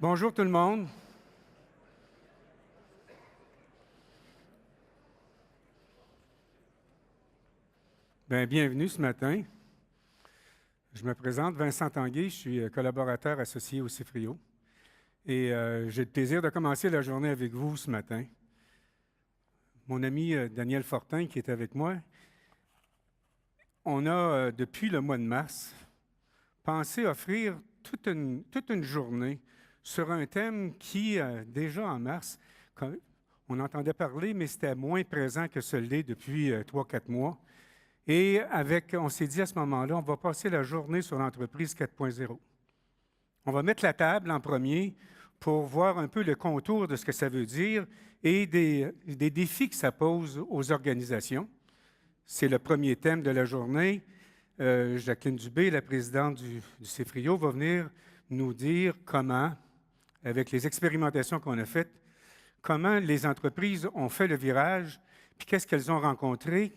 Bonjour tout le monde. Bienvenue ce matin. Je me présente, Vincent Tanguay, je suis collaborateur associé au CIFRIO. Et j'ai le plaisir de commencer la journée avec vous ce matin. Mon ami Daniel Fortin, qui est avec moi, on a, depuis le mois de mars, pensé offrir toute une journée sur un thème qui, déjà en mars, on entendait parler, mais c'était moins présent que ce l'est depuis 3-4 mois. Et on s'est dit à ce moment-là, on va passer la journée sur l'entreprise 4.0. On va mettre la table en premier pour voir un peu le contour de ce que ça veut dire et des défis que ça pose aux organisations. C'est le premier thème de la journée. Jacqueline Dubé, la présidente du CIFRIO, va venir nous dire comment, avec les expérimentations qu'on a faites, comment les entreprises ont fait le virage, puis qu'est-ce qu'elles ont rencontré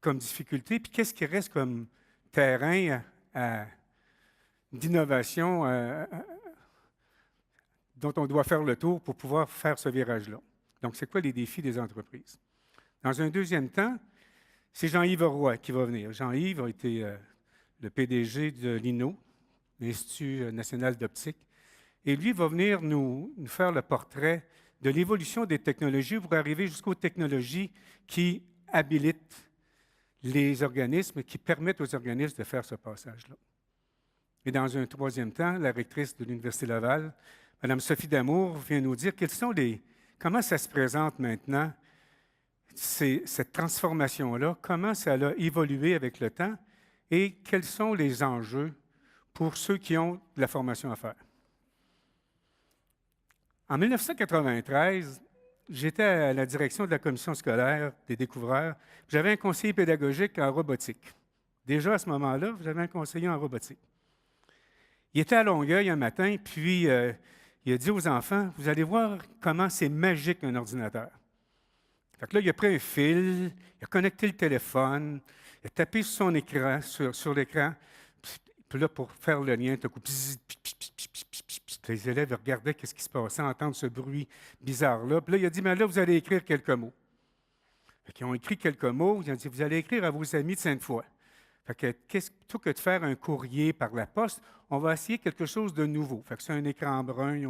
comme difficulté, puis qu'est-ce qui reste comme terrain d'innovation dont on doit faire le tour pour pouvoir faire ce virage-là. Donc, c'est quoi les défis des entreprises? Dans un deuxième temps, c'est Jean-Yves Roy qui va venir. Jean-Yves a été le PDG de l'INO, l'Institut national d'optique, et lui va venir nous faire le portrait de l'évolution des technologies pour arriver jusqu'aux technologies qui habilitent les organismes, qui permettent aux organismes de faire ce passage-là. Et dans un troisième temps, la rectrice de l'Université Laval, Mme Sophie Damour, vient nous dire comment ça se présente maintenant, cette transformation-là, comment ça a évolué avec le temps et quels sont les enjeux pour ceux qui ont de la formation à faire. En 1993, j'étais à la direction de la commission scolaire des découvreurs. J'avais un conseiller pédagogique en robotique. Déjà à ce moment-là, j'avais un conseiller en robotique. Il était à Longueuil un matin, puis il a dit aux enfants, « Vous allez voir comment c'est magique un ordinateur. » Fait que là, il a pris un fil, il a connecté le téléphone, il a tapé sur son écran, sur l'écran, puis là, pour faire le lien, tout à coup, les élèves regardaient ce qui se passait, entendre ce bruit bizarre-là. Puis là, il a dit, mais là, vous allez écrire quelques mots. Ils ont écrit quelques mots, ils ont dit, vous allez écrire à vos amis de Sainte-Foy. Fait que, plutôt que de faire un courrier par la poste, on va essayer quelque chose de nouveau. Fait que c'est un écran brun,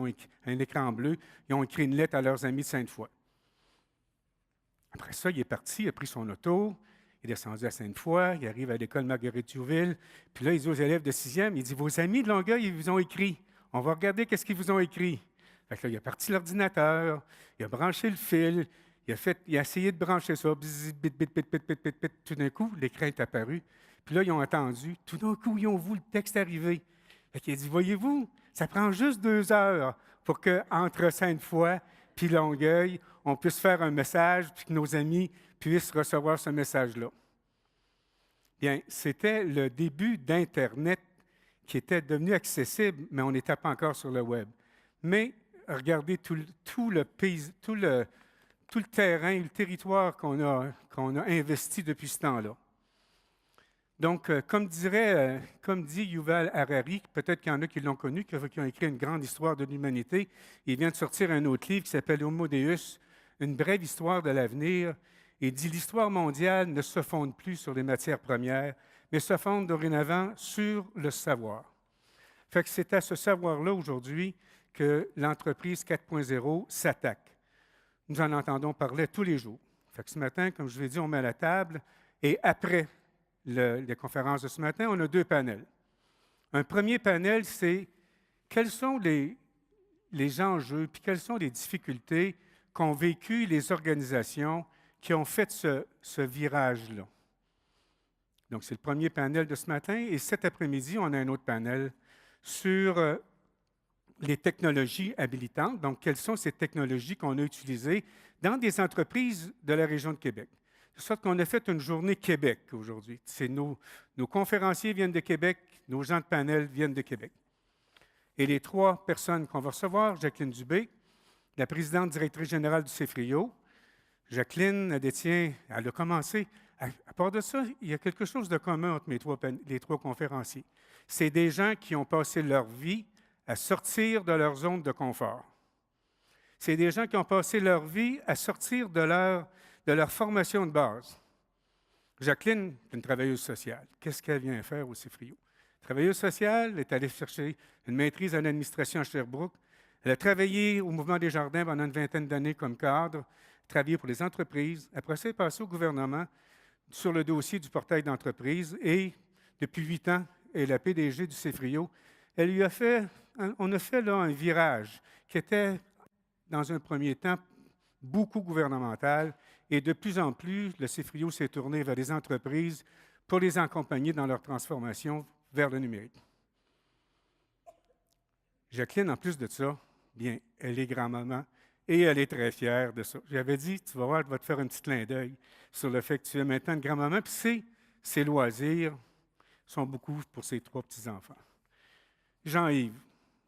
un écran bleu, ils ont écrit une lettre à leurs amis de Sainte-Foy. Après ça, il est parti, il a pris son auto, il est descendu à Sainte-Foy, il arrive à l'école Marguerite-Youville, puis là, il dit aux élèves de 6e, il dit, vos amis de Longueuil, ils vous ont écrit. On va regarder qu'est-ce qu'ils vous ont écrit. Fait que là, il a parti l'ordinateur, il a branché le fil, il a essayé de brancher ça, tout d'un coup, l'écran est apparu. Puis là, ils ont entendu, tout d'un coup, ils ont vu le texte arriver. Fait qu'il a dit, voyez-vous, ça prend juste 2 heures pour qu'entre Sainte-Foy puis Longueuil, on puisse faire un message, puis que nos amis puissent recevoir ce message-là. Bien, c'était le début d'Internet qui était devenu accessible, mais on n'était pas encore sur le web. Mais regardez tout le terrain, le territoire qu'on a investi depuis ce temps-là. Donc, comme dit Yuval Harari, peut-être qu'il y en a qui l'ont connu, qui ont écrit une grande histoire de l'humanité. Il vient de sortir un autre livre qui s'appelle Homo Deus, une brève histoire de l'avenir. Il dit l'histoire mondiale ne se fonde plus sur les matières premières, mais se fonde dorénavant sur le savoir. Fait que c'est à ce savoir-là aujourd'hui que l'entreprise 4.0 s'attaque. Nous en entendons parler tous les jours. Fait que ce matin, comme je l'ai dit, on met à la table et après les conférences de ce matin, on a 2 panels. Un premier panel, c'est quels sont les enjeux puis quelles sont les difficultés qu'ont vécues les organisations qui ont fait ce virage-là. Donc, c'est le premier panel de ce matin. Et cet après-midi, on a un autre panel sur les technologies habilitantes. Donc, quelles sont ces technologies qu'on a utilisées dans des entreprises de la région de Québec. De sorte qu'on a fait une journée Québec aujourd'hui. Nos conférenciers viennent de Québec, nos gens de panel viennent de Québec. Et les 3 personnes qu'on va recevoir, Jacqueline Dubé, la présidente directrice générale du CIFRIO. Jacqueline, elle a commencé. À part de ça, il y a quelque chose de commun entre les 3 conférenciers. C'est des gens qui ont passé leur vie à sortir de leur zone de confort. C'est des gens qui ont passé leur vie à sortir de leur formation de base. Jacqueline est une travailleuse sociale. Qu'est-ce qu'elle vient faire au CIFRIO? Travailleuse sociale, elle est allée chercher une maîtrise en administration à Sherbrooke. Elle a travaillé au Mouvement des Jardins pendant une vingtaine d'années comme cadre, travaillé pour les entreprises. Après ça, elle est passée au gouvernement sur le dossier du portail d'entreprise et depuis 8 ans, elle est la PDG du CIFRIO. On a fait là un virage qui était, dans un premier temps, beaucoup gouvernemental et de plus en plus, le CIFRIO s'est tourné vers les entreprises pour les accompagner dans leur transformation vers le numérique. Jacqueline, en plus de ça, bien, elle est grand-maman et elle est très fière de ça. J'avais dit, tu vas voir, elle va te faire un petit clin d'œil sur le fait que tu es maintenant une grand-maman. Puis ses loisirs sont beaucoup pour ses 3 petits-enfants. Jean-Yves.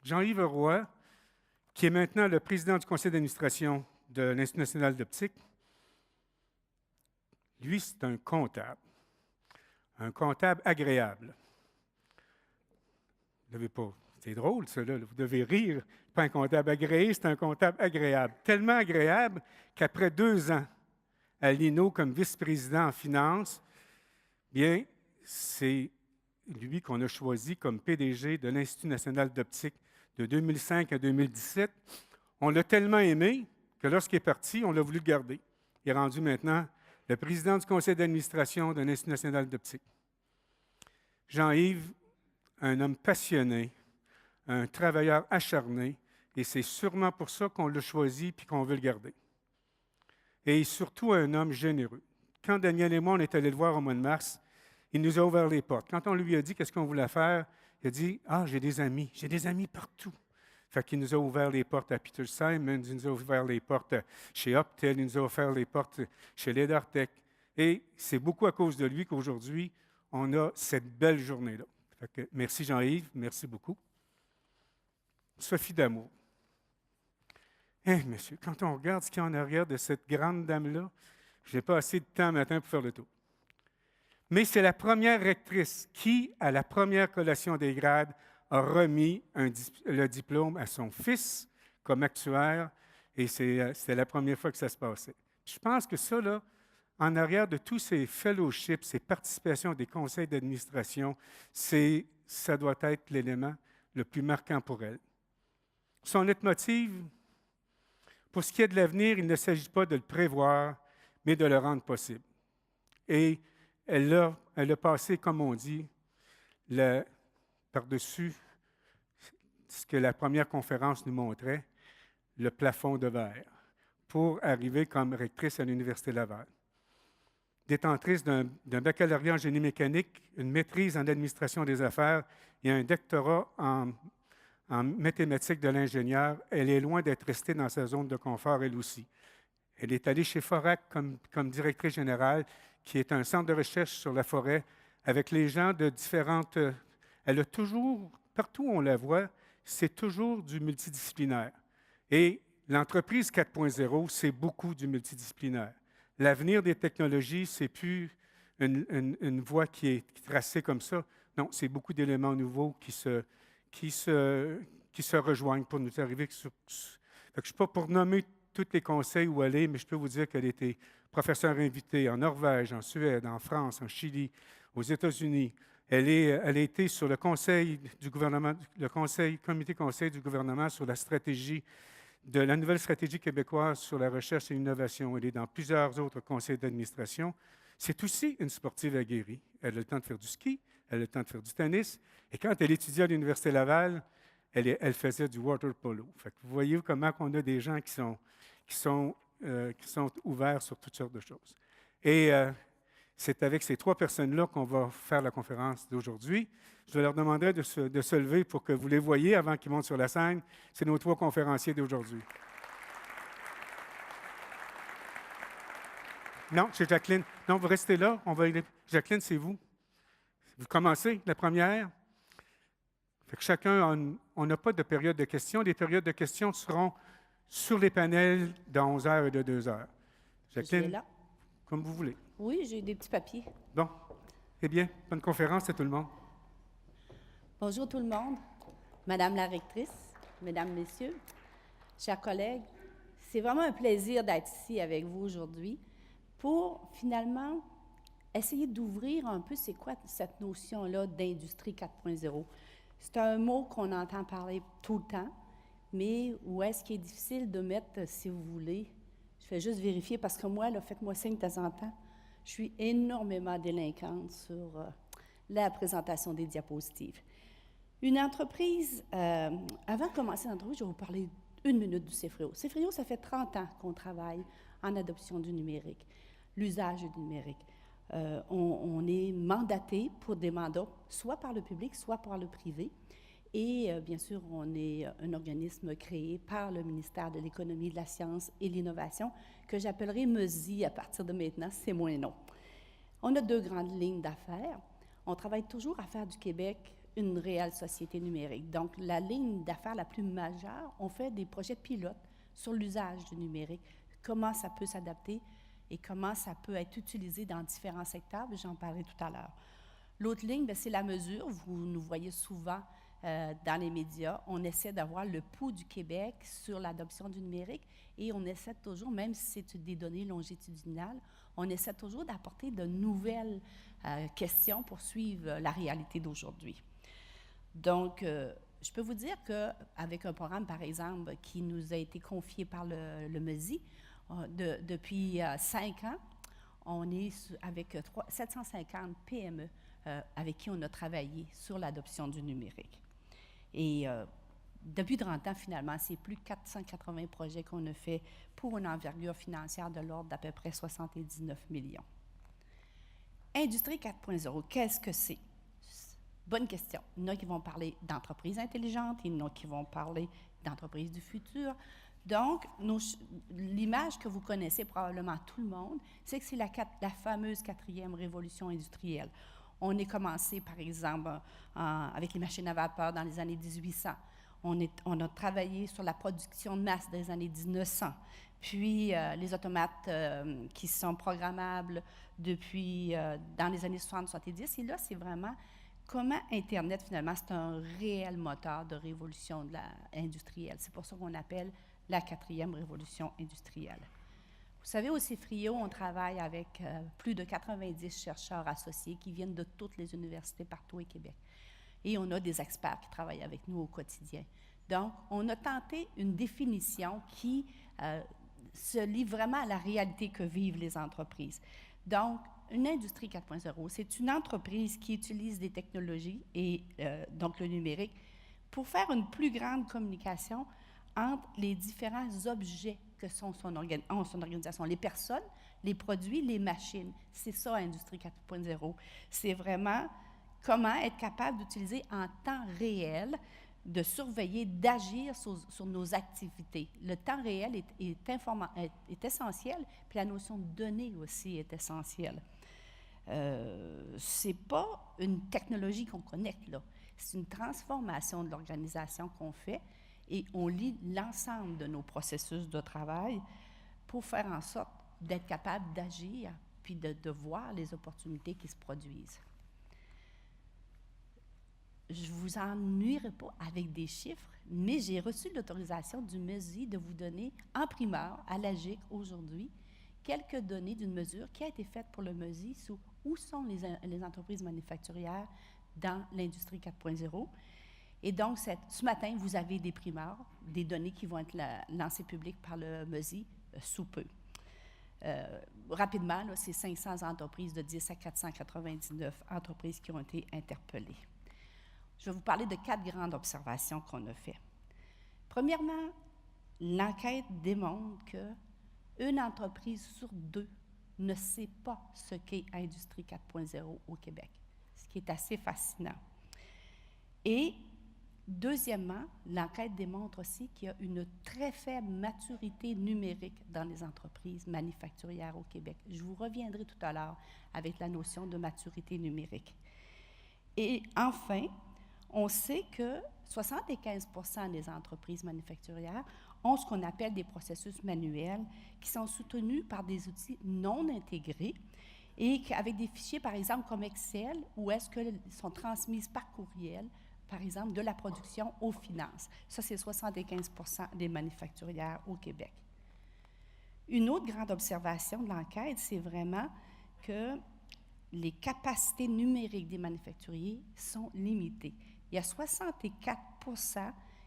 Jean-Yves Roy, qui est maintenant le président du conseil d'administration de l'Institut national d'optique. Lui, c'est un comptable agréable. Vous n'avez pas... C'est drôle, ça, là. Vous devez rire. Pas un comptable agréé, c'est un comptable agréable. Tellement agréable qu'après 2 ans à l'INO comme vice-président en finance, bien, c'est lui qu'on a choisi comme PDG de l'Institut national d'optique de 2005 à 2017. On l'a tellement aimé que lorsqu'il est parti, on l'a voulu le garder. Il est rendu maintenant le président du conseil d'administration de l'Institut national d'optique. Jean-Yves, un homme passionné, un travailleur acharné, et c'est sûrement pour ça qu'on l'a choisi et qu'on veut le garder. Et surtout un homme généreux. Quand Daniel et moi, on est allés le voir au mois de mars, il nous a ouvert les portes. Quand on lui a dit qu'est-ce qu'on voulait faire, il a dit « Ah, j'ai des amis partout. » Fait qu'il nous a ouvert les portes à Peter Simon, il nous a ouvert les portes chez Optel, il nous a ouvert les portes chez LeaderTech. Et c'est beaucoup à cause de lui qu'aujourd'hui, on a cette belle journée-là. Fait que merci Jean-Yves, merci beaucoup. Sophie Damour. Monsieur, quand on regarde ce qu'il y a en arrière de cette grande dame-là, je n'ai pas assez de temps matin pour faire le tour. Mais c'est la première rectrice qui, à la première collation des grades, a remis le diplôme à son fils comme actuaire, et c'était la première fois que ça se passait. Je pense que ça, là, en arrière de tous ces fellowships, ces participations des conseils d'administration, ça doit être l'élément le plus marquant pour elle. Son leitmotiv, pour ce qui est de l'avenir, il ne s'agit pas de le prévoir, mais de le rendre possible. Et elle a passé, comme on dit, par-dessus ce que la première conférence nous montrait, le plafond de verre, pour arriver comme rectrice à l'Université Laval. Détentrice d'un baccalauréat en génie mécanique, une maîtrise en administration des affaires et un doctorat en mathématiques de l'ingénieur, elle est loin d'être restée dans sa zone de confort, elle aussi. Elle est allée chez Forac comme directrice générale, qui est un centre de recherche sur la forêt, avec les gens de différentes... Elle a toujours, partout où on la voit, c'est toujours du multidisciplinaire. Et l'entreprise 4.0, c'est beaucoup du multidisciplinaire. L'avenir des technologies, ce n'est plus une voie qui est tracée comme ça. Non, c'est beaucoup d'éléments nouveaux qui se rejoignent pour nous arriver. Je ne suis pas pour nommer tous les conseils où elle est, mais je peux vous dire qu'elle était professeure invitée en Norvège, en Suède, en France, en Chili, aux États-Unis. Elle a été sur le conseil du gouvernement, comité conseil du gouvernement sur la stratégie de la nouvelle stratégie québécoise sur la recherche et l'innovation. Elle est dans plusieurs autres conseils d'administration. C'est aussi une sportive aguerrie. Elle a le temps de faire du ski, elle a le temps de faire du tennis. Et quand elle étudiait à l'Université Laval, elle faisait du water polo. Fait que vous voyez comment on a des gens qui sont ouverts sur toutes sortes de choses. Et c'est avec ces 3 personnes-là qu'on va faire la conférence d'aujourd'hui. Je leur demanderai de se lever pour que vous les voyiez avant qu'ils montent sur la scène. C'est nos 3 conférenciers d'aujourd'hui. Non, c'est Jacqueline. Non, vous restez là. Jacqueline, c'est vous. Vous commencez la première. Fait que chacun, on n'a pas de période de questions. Les périodes de questions seront sur les panels de 11h et de 2h. Jacqueline, je suis là. Comme vous voulez. Oui, j'ai des petits papiers. Bon. Eh bien, bonne conférence à tout le monde. Bonjour tout le monde. Madame la rectrice, Mesdames, Messieurs, chers collègues, c'est vraiment un plaisir d'être ici avec vous aujourd'hui pour finalement essayer d'ouvrir un peu c'est quoi cette notion-là d'industrie 4.0. C'est un mot qu'on entend parler tout le temps, mais où est-ce qu'il est difficile de mettre, si vous voulez, je vais juste vérifier parce que moi, là, faites-moi signe de temps en temps, je suis énormément délinquante sur la présentation des diapositives. Une entreprise, avant de commencer l'entreprise, je vais vous parler 1 minute du CFRIO. CFRIO, ça fait 30 ans qu'on travaille en adoption du numérique, l'usage du numérique. On est mandaté pour des mandats, soit par le public, soit par le privé. Et bien sûr, on est un organisme créé par le ministère de l'Économie, de la Science et de l'Innovation, que j'appellerai MESI à partir de maintenant, c'est moins non. On a 2 grandes lignes d'affaires. On travaille toujours à faire du Québec une réelle société numérique. Donc, la ligne d'affaires la plus majeure, on fait des projets pilotes sur l'usage du numérique, comment ça peut s'adapter et comment ça peut être utilisé dans différents secteurs, j'en parlerai tout à l'heure. L'autre ligne, c'est la mesure. Vous nous voyez souvent dans les médias. On essaie d'avoir le pouls du Québec sur l'adoption du numérique et on essaie toujours, même si c'est des données longitudinales, on essaie toujours d'apporter de nouvelles questions pour suivre la réalité d'aujourd'hui. Donc, je peux vous dire qu'avec un programme, par exemple, qui nous a été confié par le MESI, depuis 5 ans, on est avec 750 PME avec qui on a travaillé sur l'adoption du numérique. Et depuis 30 ans, finalement, c'est plus de 480 projets qu'on a fait pour une envergure financière de l'ordre d'à peu près 79 millions. Industrie 4.0, qu'est-ce que c'est? Bonne question. Il y en a qui vont parler d'entreprises intelligentes, il y en a qui vont parler d'entreprises du futur. Donc, l'image que vous connaissez probablement tout le monde, c'est que c'est la fameuse 4e révolution industrielle. On est commencé, par exemple, avec les machines à vapeur dans les années 1800. On a travaillé sur la production de masse des années 1900. Puis, les automates qui sont programmables depuis dans les années 60-70. Et là, c'est vraiment comment Internet, finalement, c'est un réel moteur de révolution industrielle. C'est pour ça qu'on appelle la 4e révolution industrielle. Vous savez, au CFRIO, on travaille avec plus de 90 chercheurs associés qui viennent de toutes les universités partout au Québec. Et on a des experts qui travaillent avec nous au quotidien. Donc, on a tenté une définition qui se lie vraiment à la réalité que vivent les entreprises. Donc, une industrie 4.0, c'est une entreprise qui utilise des technologies et donc le numérique pour faire une plus grande communication entre les différents objets que sont son organisation, les personnes, les produits, les machines. C'est ça, Industrie 4.0. C'est vraiment comment être capable d'utiliser en temps réel, de surveiller, d'agir sur nos activités. Le temps réel est essentiel, puis la notion de données aussi est essentielle. Ce n'est pas une technologie qu'on connecte, là. C'est une transformation de l'organisation qu'on fait et on lie l'ensemble de nos processus de travail pour faire en sorte d'être capable d'agir puis de voir les opportunités qui se produisent. Je ne vous ennuierai pas avec des chiffres, mais j'ai reçu l'autorisation du MESI de vous donner en primeur à l'AGIC aujourd'hui quelques données d'une mesure qui a été faite pour le MESI sur où sont les entreprises manufacturières dans l'industrie 4.0. Et donc, ce matin, vous avez des primeurs, des données qui vont être lancées publiques par le MESI sous peu. Rapidement, c'est 500 entreprises de 10 à 499 entreprises qui ont été interpellées. Je vais vous parler de 4 grandes observations qu'on a faites. Premièrement, l'enquête démontre qu'une entreprise sur 2 ne sait pas ce qu'est Industrie 4.0 au Québec, ce qui est assez fascinant. Et deuxièmement, l'enquête démontre aussi qu'il y a une très faible maturité numérique dans les entreprises manufacturières au Québec. Je vous reviendrai tout à l'heure avec la notion de maturité numérique. Et enfin, on sait que 75% des entreprises manufacturières ont ce qu'on appelle des processus manuels qui sont soutenus par des outils non intégrés et avec des fichiers, par exemple, comme Excel, où est-ce qu'ils sont transmis par courriel par exemple, de la production aux finances. Ça, c'est 75 des manufacturières au Québec. Une autre grande observation de l'enquête, c'est vraiment que les capacités numériques des manufacturiers sont limitées. Il y a 64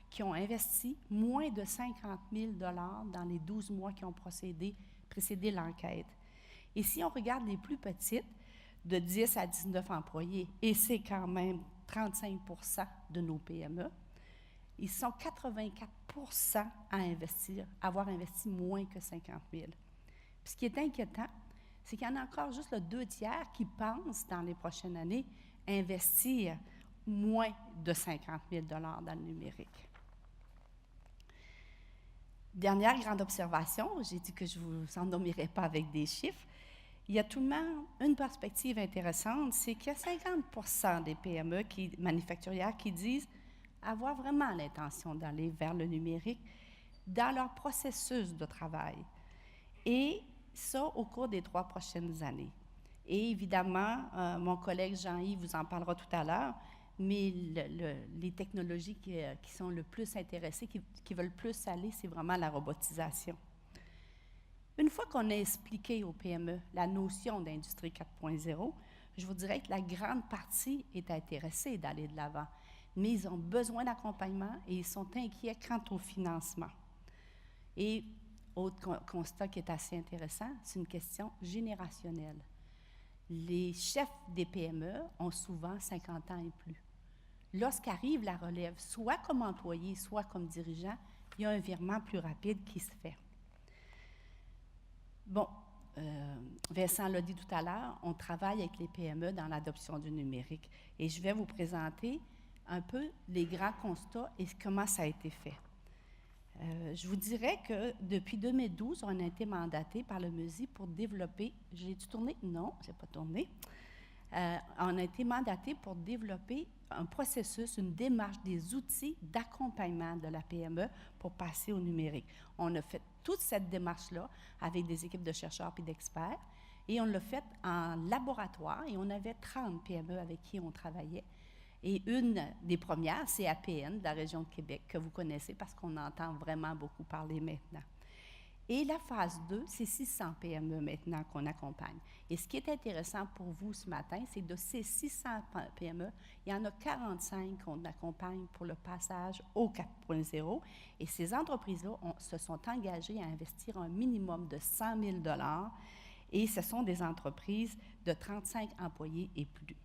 qui ont investi moins de 50 000 dans les 12 mois qui ont précédé l'enquête. Et si on regarde les plus petites, de 10 à 19 employés, et c'est quand même 35 de nos PME, ils sont 84 à avoir investi moins que 50 000. Puis ce qui est inquiétant, c'est qu'il y en a encore juste le 2 tiers qui pensent, dans les prochaines années, investir moins de 50 000 dans le numérique. Dernière grande observation, j'ai dit que je ne vous en nommerai pas avec des chiffres. Il y a tout de même une perspective intéressante, c'est qu'il y a 50 des PME manufacturières qui disent avoir vraiment l'intention d'aller vers le numérique dans leur processus de travail. Et ça au cours des 3 prochaines années. Et évidemment, mon collègue Jean-Yves vous en parlera tout à l'heure, mais les technologies qui sont le plus intéressées, qui veulent plus aller, c'est vraiment la robotisation. Une fois qu'on a expliqué aux PME la notion d'industrie 4.0, je vous dirais que la grande partie est intéressée d'aller de l'avant, mais ils ont besoin d'accompagnement et ils sont inquiets quant au financement. Et autre constat qui est assez intéressant, c'est une question générationnelle. Les chefs des PME ont souvent 50 ans et plus. Lorsqu'arrive la relève, soit comme employé, soit comme dirigeant, il y a un virement plus rapide qui se fait. Bon, Vincent l'a dit tout à l'heure, on travaille avec les PME dans l'adoption du numérique. Et je vais vous présenter un peu les grands constats et comment ça a été fait. Je vous dirais que depuis 2012, on a été mandaté par le MESI pour développer, j'ai-tu tourné? Non, je n'ai pas tourné. On a été mandaté pour développer un processus, une démarche, des outils d'accompagnement de la PME pour passer au numérique. On a fait toute cette démarche-là avec des équipes de chercheurs et d'experts et on l'a fait en laboratoire et on avait 30 PME avec qui on travaillait. Et une des premières, c'est APN, de la région de Québec, que vous connaissez parce qu'on entend vraiment beaucoup parler maintenant. Et la phase 2, c'est 600 PME maintenant qu'on accompagne. Et ce qui est intéressant pour vous ce matin, c'est que de ces 600 PME, il y en a 45 qu'on accompagne pour le passage au 4.0. Et ces entreprises-là se sont engagées à investir un minimum de 100 000 $. Et ce sont des entreprises de 35 employés et plus.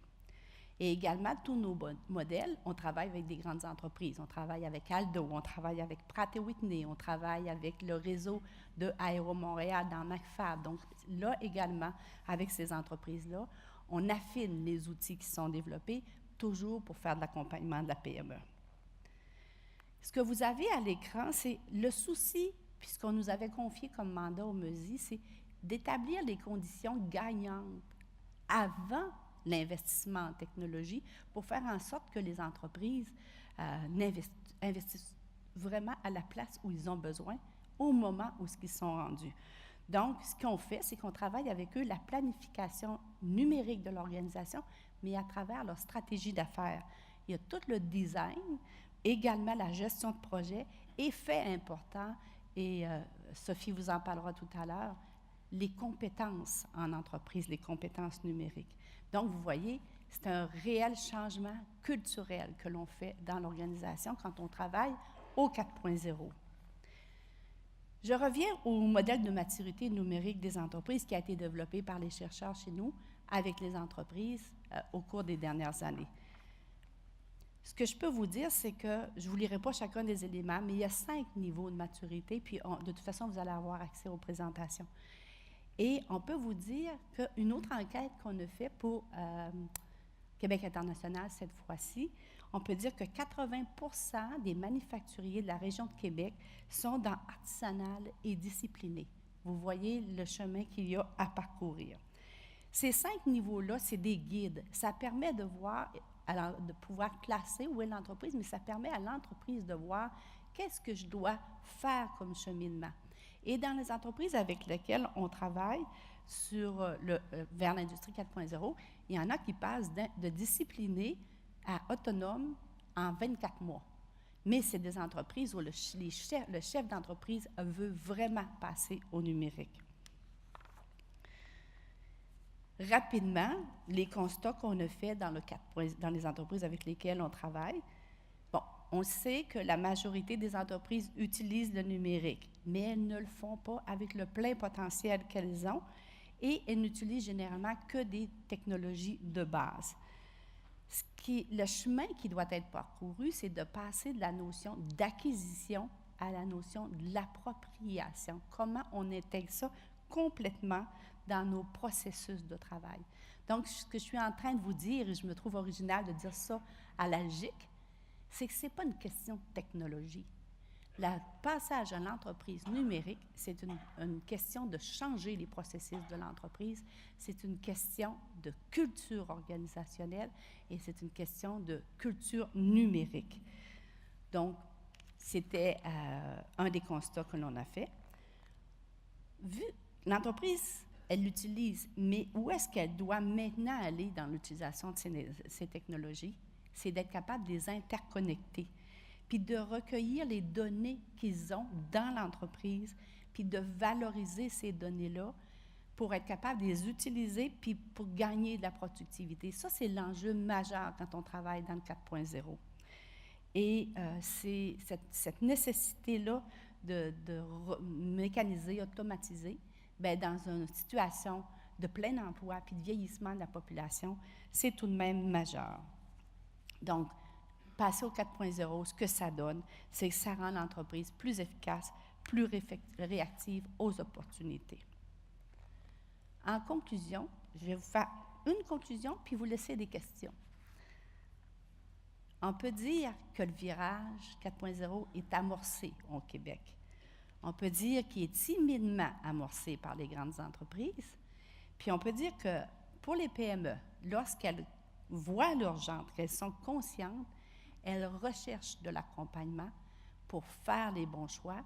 Et également, tous nos modèles, on travaille avec des grandes entreprises. On travaille avec Aldo, on travaille avec Pratt & Whitney, on travaille avec le réseau de Aéro Montréal dans McFab. Donc là également, avec ces entreprises-là, on affine les outils qui sont développés, toujours pour faire de l'accompagnement de la PME. Ce que vous avez à l'écran, c'est le souci, puisqu'on nous avait confié comme mandat au MESI, c'est d'établir les conditions gagnantes avant l'investissement en technologie pour faire en sorte que les entreprises investissent vraiment à la place où ils ont besoin, au moment où ils sont rendus. Donc, ce qu'on fait, c'est qu'on travaille avec eux la planification numérique de l'organisation, mais à travers leur stratégie d'affaires. Il y a tout le design, également la gestion de projet, et fait important, et Sophie vous en parlera tout à l'heure, les compétences en entreprise, les compétences numériques. Donc, vous voyez, c'est un réel changement culturel que l'on fait dans l'organisation quand on travaille au 4.0. Je reviens au modèle de maturité numérique des entreprises qui a été développé par les chercheurs chez nous avec les entreprises au cours des dernières années. Ce que je peux vous dire, c'est que je ne vous lirai pas chacun des éléments, mais il y a 5 niveaux de maturité, puis de toute façon, vous allez avoir accès aux présentations. Et on peut vous dire qu'une autre enquête qu'on a faite pour Québec International cette fois-ci, on peut dire que 80% des manufacturiers de la région de Québec sont dans artisanal et disciplinés. Vous voyez le chemin qu'il y a à parcourir. Ces 5 niveaux-là, c'est des guides. Ça permet de voir, de pouvoir classer où est l'entreprise, mais ça permet à l'entreprise de voir qu'est-ce que je dois faire comme cheminement. Et dans les entreprises avec lesquelles on travaille vers l'industrie 4.0, il y en a qui passent de discipliné à autonome en 24 mois. Mais c'est des entreprises où le chef d'entreprise veut vraiment passer au numérique. Rapidement, les constats qu'on a faits dans les entreprises avec lesquelles on travaille, bon, on sait que la majorité des entreprises utilisent le numérique, mais elles ne le font pas avec le plein potentiel qu'elles ont et elles n'utilisent généralement que des technologies de base. Le chemin qui doit être parcouru, c'est de passer de la notion d'acquisition à la notion de l'appropriation. Comment on intègre ça complètement dans nos processus de travail. Donc, ce que je suis en train de vous dire, et je me trouve original de dire ça à la GIC, c'est que ce n'est pas une question de technologie. Le passage à l'entreprise numérique, c'est une question de changer les processus de l'entreprise, c'est une question de culture organisationnelle et c'est une question de culture numérique. Donc, c'était un des constats que l'on a fait. Vu l'entreprise, elle l'utilise, mais où est-ce qu'elle doit maintenant aller dans l'utilisation de ces technologies? C'est d'être capable de les interconnecter, puis de recueillir les données qu'ils ont dans l'entreprise, puis de valoriser ces données-là pour être capable de les utiliser, puis pour gagner de la productivité. Ça, c'est l'enjeu majeur quand on travaille dans le 4.0. Et c'est cette nécessité-là de mécaniser, automatiser, bien, dans une situation de plein emploi puis de vieillissement de la population, c'est tout de même majeur. Donc, passer au 4.0, ce que ça donne, c'est que ça rend l'entreprise plus efficace, plus réactive aux opportunités. En conclusion, je vais vous faire une conclusion puis vous laisser des questions. On peut dire que le virage 4.0 est amorcé au Québec. On peut dire qu'il est timidement amorcé par les grandes entreprises. Puis on peut dire que pour les PME, lorsqu'elles voient l'urgence, qu'elles sont conscientes, elles recherchent de l'accompagnement pour faire les bons choix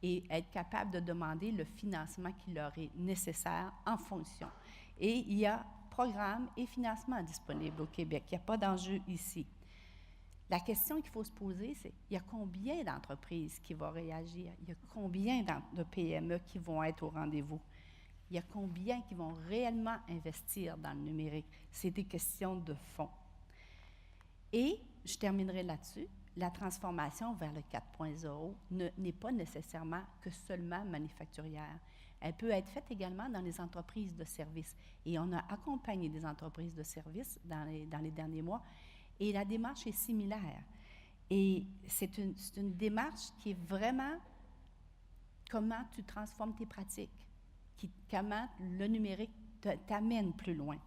et être capables de demander le financement qui leur est nécessaire en fonction. Et il y a programmes et financements disponibles au Québec. Il n'y a pas d'enjeu ici. La question qu'il faut se poser, c'est il y a combien d'entreprises qui vont réagir? Il y a combien de PME qui vont être au rendez-vous? Il y a combien qui vont réellement investir dans le numérique? C'est des questions de fond. Et je terminerai là-dessus. La transformation vers le 4.0 n'est pas nécessairement que seulement manufacturière. Elle peut être faite également dans les entreprises de services. Et on a accompagné des entreprises de services dans les derniers mois. Et la démarche est similaire. Et c'est une démarche qui est vraiment comment tu transformes tes pratiques, comment le numérique t'amène plus loin.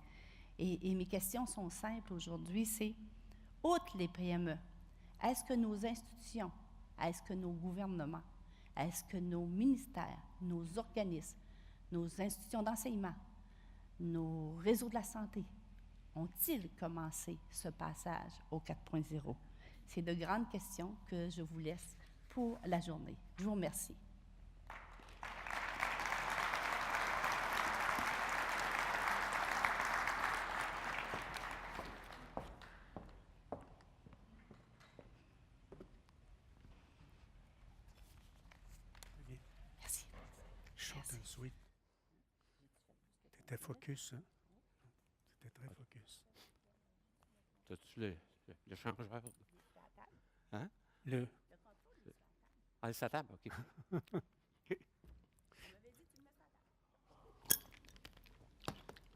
Et mes questions sont simples aujourd'hui, c'est, outre les PME, est-ce que nos institutions, est-ce que nos gouvernements, est-ce que nos ministères, nos organismes, nos institutions d'enseignement, nos réseaux de la santé, ont-ils commencé ce passage au 4.0? C'est de grandes questions que je vous laisse pour la journée. Je vous remercie. Merci. Short and sweet. T'étais focus, hein? C'était très focus. As-tu le changeur? Hein? Le. Ah, c'est à table, OK.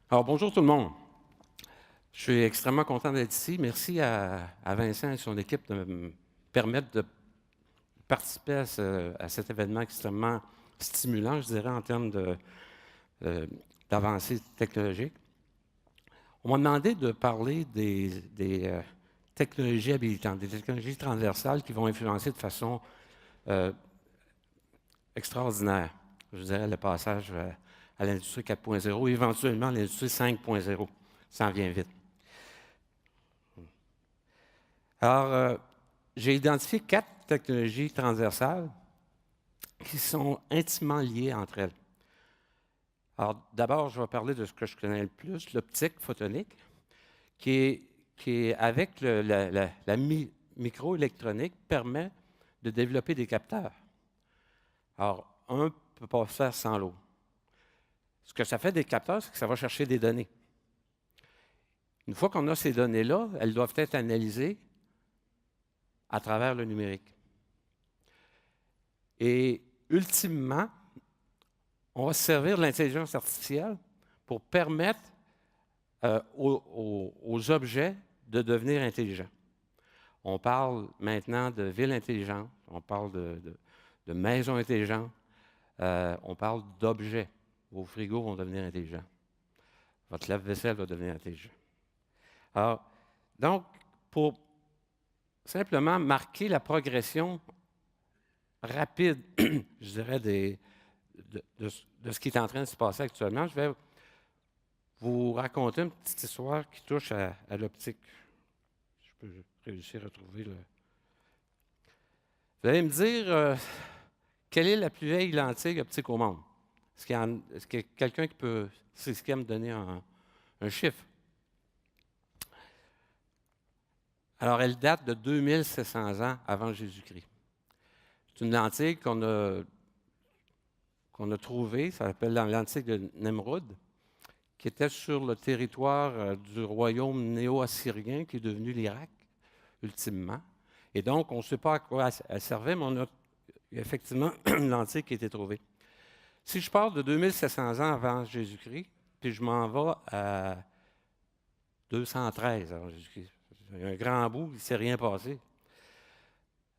Alors, bonjour tout le monde. Je suis extrêmement content d'être ici. Merci à Vincent et son équipe de me permettre de participer à cet événement extrêmement stimulant, je dirais, en termes d'avancées technologiques. On m'a demandé de parler des technologies habilitantes, des technologies transversales qui vont influencer de façon extraordinaire, je dirais, le passage à l'industrie 4.0, éventuellement l'industrie 5.0. Ça en vient vite. Alors, j'ai identifié 4 technologies transversales qui sont intimement liées entre elles. Alors, d'abord, je vais parler de ce que je connais le plus, l'optique photonique, qui est avec la microélectronique permet de développer des capteurs. Alors, un ne peut pas se faire sans l'autre. Ce que ça fait des capteurs, c'est que ça va chercher des données. Une fois qu'on a ces données-là, elles doivent être analysées à travers le numérique. Et ultimement, on va se servir de l'intelligence artificielle pour permettre aux objets de devenir intelligents. On parle maintenant de villes intelligentes, on parle de maisons intelligentes, on parle d'objets. Vos frigos vont devenir intelligents. Votre lave-vaisselle va devenir intelligent. Alors, donc, pour simplement marquer la progression rapide, je dirais, de ce qui est en train de se passer actuellement, je vais vous raconter une petite histoire qui touche à l'optique. Je peux réussir à trouver le... Vous allez me dire, quelle est la plus vieille lentille optique au monde? Est-ce qu'il y a quelqu'un qui peut s'expliquer à me donner un chiffre? Alors, elle date de 2700 ans avant Jésus-Christ. C'est une lentille qu'on a trouvée, ça s'appelle la lentille de Nemrod, qui était sur le territoire du royaume néo-assyrien qui est devenu l'Irak, ultimement. Et donc, on ne sait pas à quoi elle servait, mais on a effectivement une lentille qui a été trouvée. Si je pars de 2700 ans avant Jésus-Christ, puis je m'en vais à 213 avant Jésus-Christ, il y a un grand bout, il ne s'est rien passé.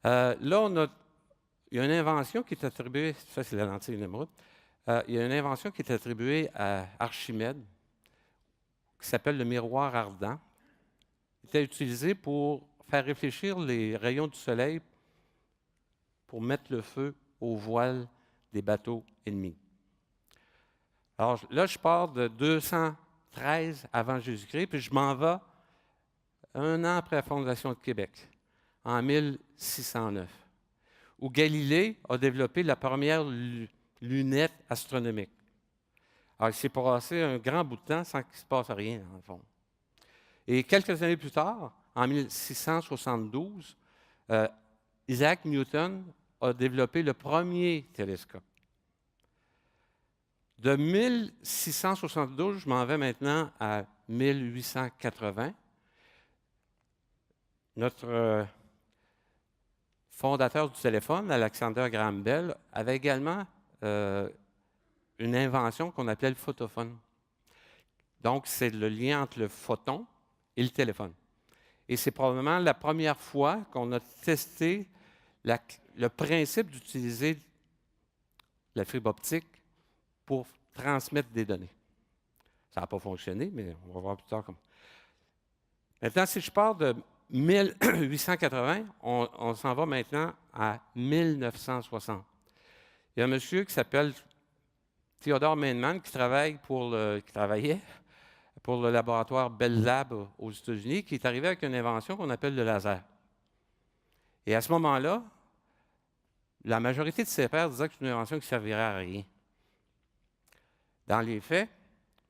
Là, il y a une invention qui est attribuée, ça c'est la lentille de Nemrod, il y a une invention qui est attribuée à Archimède, qui s'appelle le miroir ardent. Il était utilisé pour faire réfléchir les rayons du soleil pour mettre le feu aux voiles des bateaux ennemis. Alors là, je pars de 213 avant Jésus-Christ, puis je m'en vais un an après la fondation de Québec, en 1609, où Galilée a développé la première lunette astronomique. Alors, il s'est passé un grand bout de temps sans qu'il ne se passe rien, dans le fond. Et quelques années plus tard, en 1672, Isaac Newton a développé le premier télescope. De 1672, je m'en vais maintenant à 1880. Notre fondateur du téléphone, Alexander Graham Bell, avait également une invention qu'on appelait le photophone. Donc, c'est le lien entre le photon et le téléphone. Et c'est probablement la première fois qu'on a testé le principe d'utiliser la fibre optique pour transmettre des données. Ça n'a pas fonctionné, mais on va voir plus tard comment. Maintenant, si je pars de 1880, on s'en va maintenant à 1960. Il y a un monsieur qui s'appelle Theodore Maineman qui travaillait pour le laboratoire Bell Lab aux États-Unis, qui est arrivé avec une invention qu'on appelle le laser. Et à ce moment-là, la majorité de ses pairs disaient que c'est une invention qui ne servirait à rien. Dans les faits,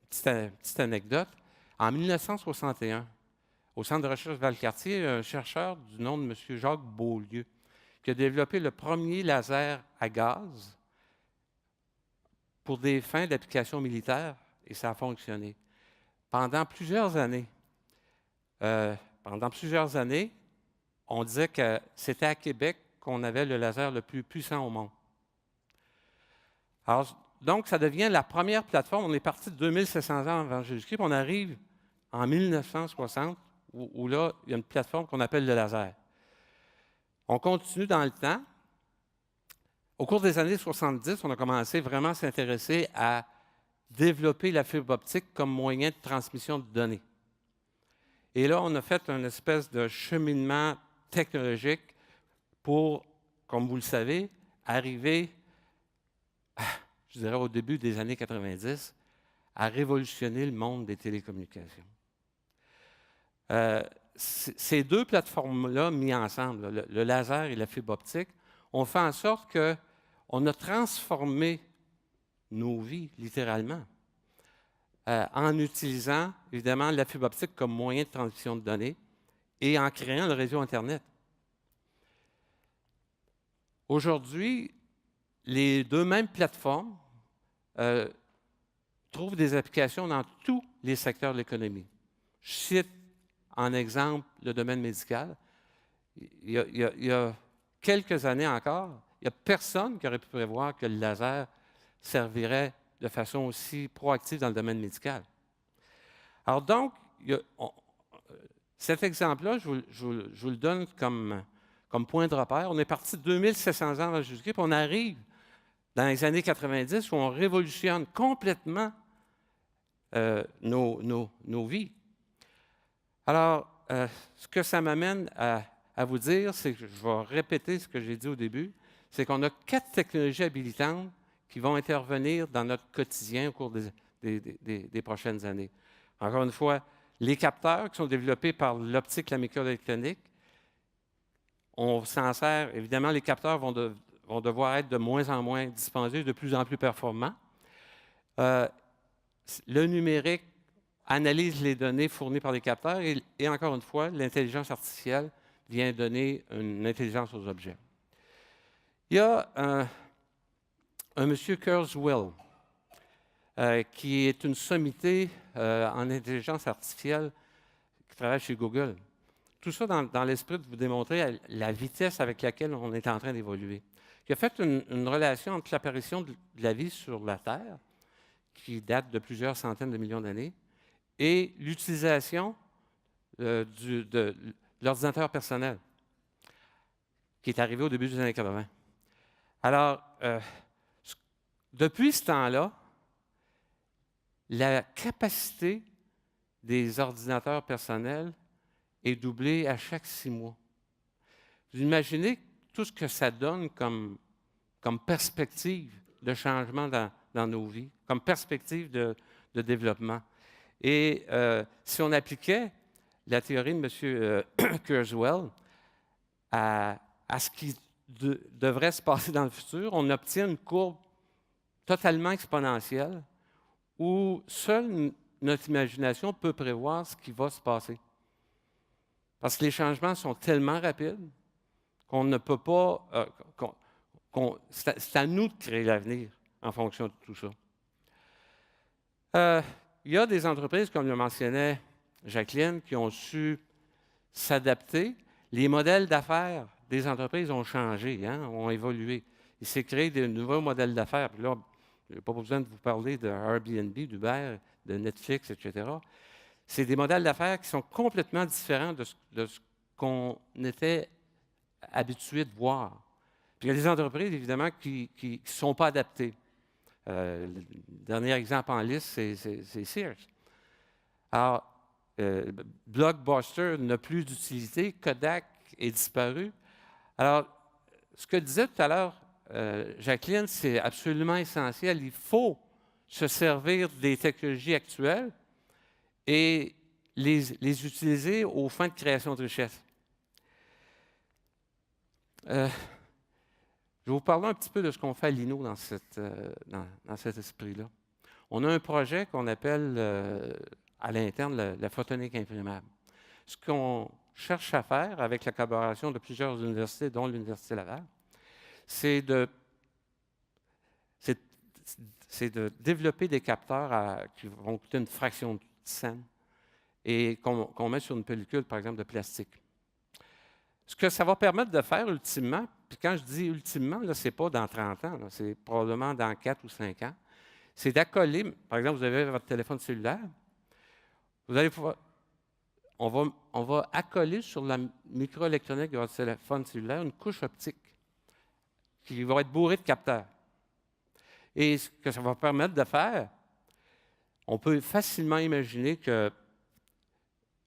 petite anecdote, en 1961, au Centre de recherche Valcartier, il y a un chercheur du nom de M. Jacques Beaulieu qui a développé le premier laser à gaz pour des fins d'application militaire, et ça a fonctionné. Pendant plusieurs années, on disait que c'était à Québec qu'on avait le laser le plus puissant au monde. Alors, donc, ça devient la première plateforme. On est parti de 2700 ans avant Jésus-Christ, puis on arrive en 1960, où là, il y a une plateforme qu'on appelle le laser. On continue dans le temps. Au cours des années 70, on a commencé vraiment à s'intéresser à développer la fibre optique comme moyen de transmission de données. Et là, on a fait une espèce de cheminement technologique pour, comme vous le savez, arriver, je dirais au début des années 90, à révolutionner le monde des télécommunications. Ces deux plateformes-là, mises ensemble, le laser et la fibre optique, ont fait en sorte qu'on a transformé nos vies, littéralement, en utilisant, évidemment, la fibre optique comme moyen de transmission de données et en créant le réseau Internet. Aujourd'hui, les deux mêmes plateformes trouvent des applications dans tous les secteurs de l'économie. Je cite en exemple le domaine médical. Il y a quelques années encore, il n'y a personne qui aurait pu prévoir que le laser servirait de façon aussi proactive dans le domaine médical. Alors donc, cet exemple-là, je vous le donne comme point de repère. On est parti de 2700 ans avant Jésus-Christ, puis on arrive dans les années 90 où on révolutionne complètement nos vies. Alors, ce que ça m'amène à vous dire, c'est que je vais répéter ce que j'ai dit au début, c'est qu'on a 4 technologies habilitantes qui vont intervenir dans notre quotidien au cours des prochaines années. Encore une fois, les capteurs qui sont développés par l'optique, la microélectronique, on s'en sert, évidemment, les capteurs vont devoir être de moins en moins dispendieux, de plus en plus performants. Le numérique analyse les données fournies par les capteurs et encore une fois, l'intelligence artificielle vient donner une intelligence aux objets. Il y a un monsieur Kurzweil, qui est une sommité en intelligence artificielle qui travaille chez Google. Tout ça dans l'esprit de vous démontrer la vitesse avec laquelle on est en train d'évoluer. Il a fait une relation entre l'apparition de la vie sur la Terre, qui date de plusieurs centaines de millions d'années, et l'utilisation de l'ordinateur personnel, qui est arrivé au début des années 80. Alors, depuis ce temps-là, la capacité des ordinateurs personnels est doublée à chaque 6 mois. Vous imaginez tout ce que ça donne comme perspective de changement dans nos vies, comme perspective de développement. Et si on appliquait la théorie de M. Kurzweil à ce qui devrait se passer dans le futur, on obtient une courbe totalement exponentielle où seule notre imagination peut prévoir ce qui va se passer. Parce que les changements sont tellement rapides qu'on ne peut pas... c'est à nous de créer l'avenir en fonction de tout ça. Il y a des entreprises, comme le mentionnait Jacqueline, qui ont su s'adapter. Les modèles d'affaires des entreprises ont changé, ont évolué. Il s'est créé de nouveaux modèles d'affaires. Puis là, je n'ai pas besoin de vous parler de Airbnb, d'Uber, de Netflix, etc. C'est des modèles d'affaires qui sont complètement différents de ce qu'on était habitué de voir. Puis il y a des entreprises, évidemment, qui ne sont pas adaptées. Le dernier exemple en liste, c'est Sears. Alors, Blockbuster n'a plus d'utilité, Kodak est disparu. Alors, ce que disait tout à l'heure Jacqueline, c'est absolument essentiel. Il faut se servir des technologies actuelles et les utiliser aux fins de création de richesse. Je vais vous parler un petit peu de ce qu'on fait à l'INO dans cet esprit-là. On a un projet qu'on appelle à l'interne la photonique imprimable. Ce qu'on cherche à faire avec la collaboration de plusieurs universités, dont l'Université Laval, c'est de développer des capteurs qui vont coûter une fraction de cent et qu'on met sur une pellicule, par exemple, de plastique. Ce que ça va permettre de faire ultimement, puis quand je dis ultimement, ce n'est pas dans 30 ans, c'est probablement dans 4 ou 5 ans, c'est d'accoler, par exemple, vous avez votre téléphone cellulaire, vous allez pouvoir, on va accoler sur la microélectronique de votre téléphone cellulaire une couche optique qui va être bourrée de capteurs. Et ce que ça va permettre de faire, on peut facilement imaginer que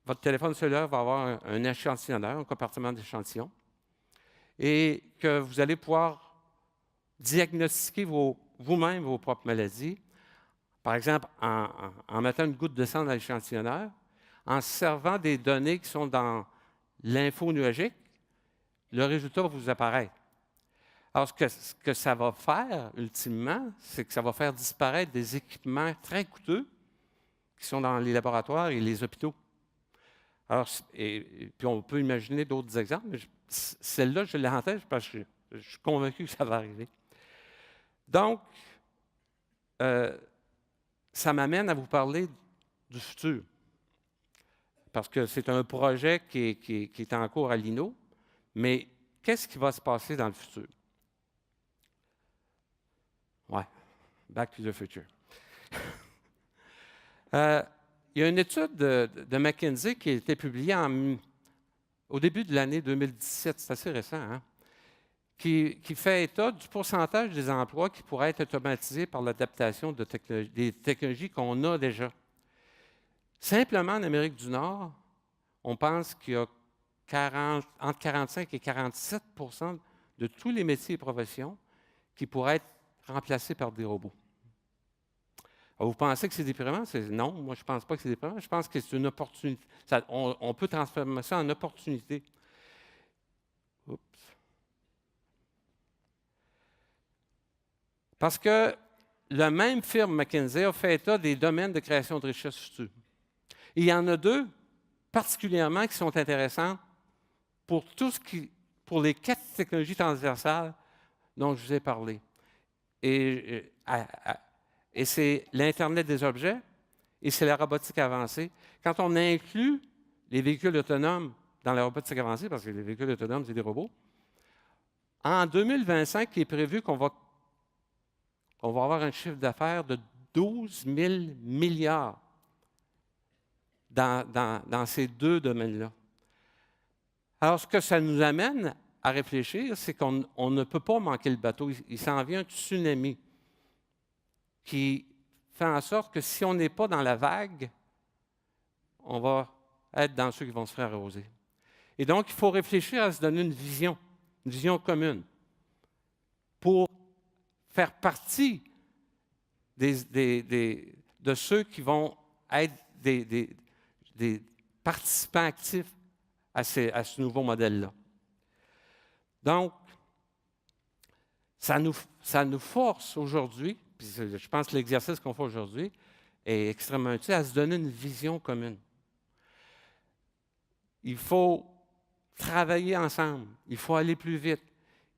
votre téléphone cellulaire va avoir un échantillonneur, un compartiment d'échantillon, et que vous allez pouvoir diagnostiquer vous-même vos propres maladies, par exemple en mettant une goutte de sang dans l'échantillonneur, en servant des données qui sont dans l'info nuagique, le résultat va vous apparaître. Alors, ce que ça va faire, ultimement, c'est que ça va faire disparaître des équipements très coûteux qui sont dans les laboratoires et les hôpitaux. Alors, et puis on peut imaginer d'autres exemples, mais celle-là, je l'ai en tête parce que Je suis convaincu que ça va arriver. Donc, ça m'amène à vous parler du futur. Parce que c'est un projet qui est en cours à l'INO, mais qu'est-ce qui va se passer dans le futur? Ouais, back to the future. Il y a une étude de McKinsey qui a été publiée au début de l'année 2017, c'est assez récent, hein? Qui fait état du pourcentage des emplois qui pourraient être automatisés par l'adaptation des technologies qu'on a déjà. Simplement, en Amérique du Nord, on pense qu'il y a entre 45 et 47 de tous les métiers et professions qui pourraient être remplacés par des robots. Alors, vous pensez que c'est déprimant? Non, moi, je ne pense pas que c'est déprimant. Je pense que c'est une opportunité. On peut transformer ça en opportunité. Oups. Parce que la même firme McKinsey a fait état des domaines de création de richesse futures. Et il y en a deux particulièrement qui sont intéressantes pour les 4 technologies transversales dont je vous ai parlé. Et c'est l'Internet des objets et c'est la robotique avancée. Quand on inclut les véhicules autonomes dans la robotique avancée, parce que les véhicules autonomes, c'est des robots, en 2025, il est prévu qu'on va avoir un chiffre d'affaires de 12 000 milliards dans ces deux domaines-là. Alors, ce que ça nous amène à réfléchir, c'est qu'on ne peut pas manquer le bateau. Il s'en vient un tsunami qui fait en sorte que si on n'est pas dans la vague, on va être dans ceux qui vont se faire arroser. Et donc, il faut réfléchir à se donner une vision commune, pour faire partie de ceux qui vont être des participants actifs à ce nouveau modèle-là. Donc, ça nous force aujourd'hui, puis je pense que l'exercice qu'on fait aujourd'hui est extrêmement utile, à se donner une vision commune. Il faut travailler ensemble, il faut aller plus vite,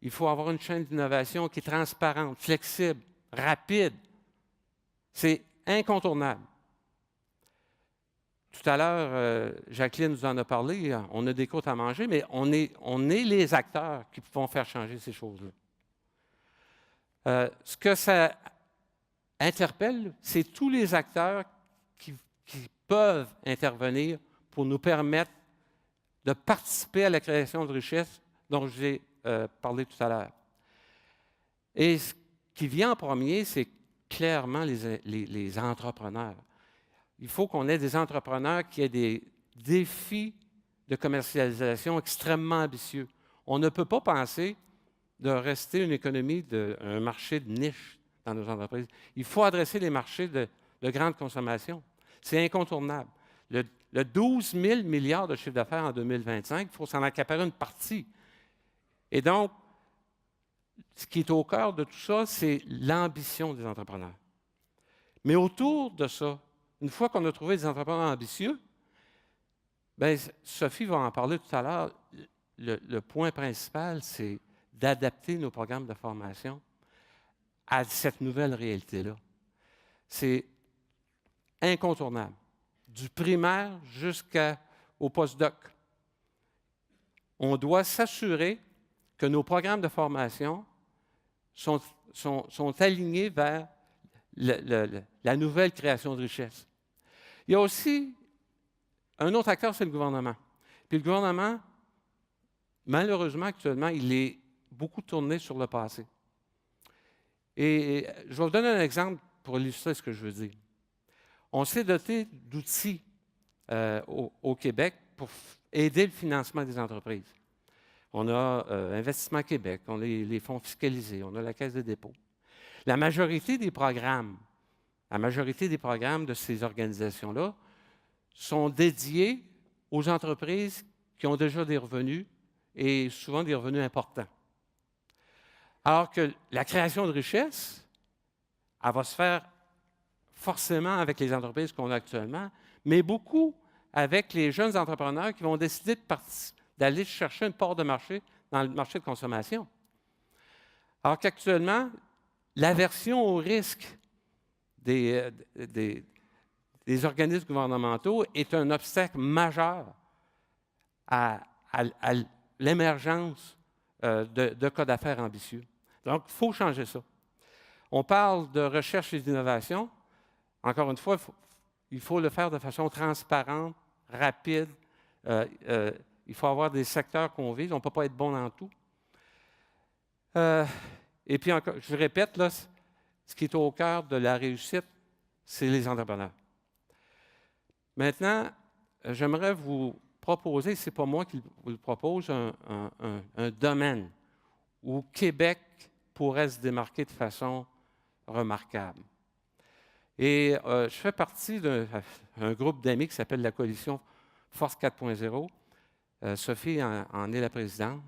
il faut avoir une chaîne d'innovation qui est transparente, flexible, rapide. C'est incontournable. Tout à l'heure, Jacqueline nous en a parlé, on a des côtes à manger, mais on est les acteurs qui vont faire changer ces choses-là. Ce que ça interpelle, c'est tous les acteurs qui peuvent intervenir pour nous permettre de participer à la création de richesses dont je vous ai parlé tout à l'heure. Et ce qui vient en premier, c'est clairement les entrepreneurs. Il faut qu'on ait des entrepreneurs qui aient des défis de commercialisation extrêmement ambitieux. On ne peut pas penser de rester une économie, un marché de niche dans nos entreprises. Il faut adresser les marchés de grande consommation. C'est incontournable. Le 12 000 milliards de chiffre d'affaires en 2025, il faut s'en accaparer une partie. Et donc, ce qui est au cœur de tout ça, c'est l'ambition des entrepreneurs. Mais autour de ça, une fois qu'on a trouvé des entrepreneurs ambitieux, bien, Sophie va en parler tout à l'heure, le point principal, c'est d'adapter nos programmes de formation à cette nouvelle réalité-là. C'est incontournable, du primaire jusqu'au postdoc. On doit s'assurer que nos programmes de formation sont alignés vers la nouvelle création de richesse. Il y a aussi un autre acteur, c'est le gouvernement. Puis le gouvernement, malheureusement, actuellement, il est beaucoup tourné sur le passé. Et je vais vous donner un exemple pour illustrer ce que je veux dire. On s'est doté d'outils au Québec pour aider le financement des entreprises. On a Investissement Québec, on a les fonds fiscalisés, on a la Caisse de dépôt. La majorité des programmes de ces organisations-là sont dédiés aux entreprises qui ont déjà des revenus et souvent des revenus importants. Alors que la création de richesse, elle va se faire forcément avec les entreprises qu'on a actuellement, mais beaucoup avec les jeunes entrepreneurs qui vont décider d'aller chercher une part de marché dans le marché de consommation. Alors qu'actuellement, l'aversion au risque des organismes gouvernementaux est un obstacle majeur à l'émergence de cas d'affaires ambitieux. Donc, il faut changer ça. On parle de recherche et d'innovation. Encore une fois, il faut le faire de façon transparente, rapide. Il faut avoir des secteurs qu'on vise. On ne peut pas être bon dans tout. Et puis, encore, je répète, là, ce qui est au cœur de la réussite, c'est les entrepreneurs. Maintenant, j'aimerais vous proposer, ce n'est pas moi qui vous le propose, un domaine où Québec pourrait se démarquer de façon remarquable. Et je fais partie d'un groupe d'amis qui s'appelle la Coalition Force 4.0. Sophie en est la présidente.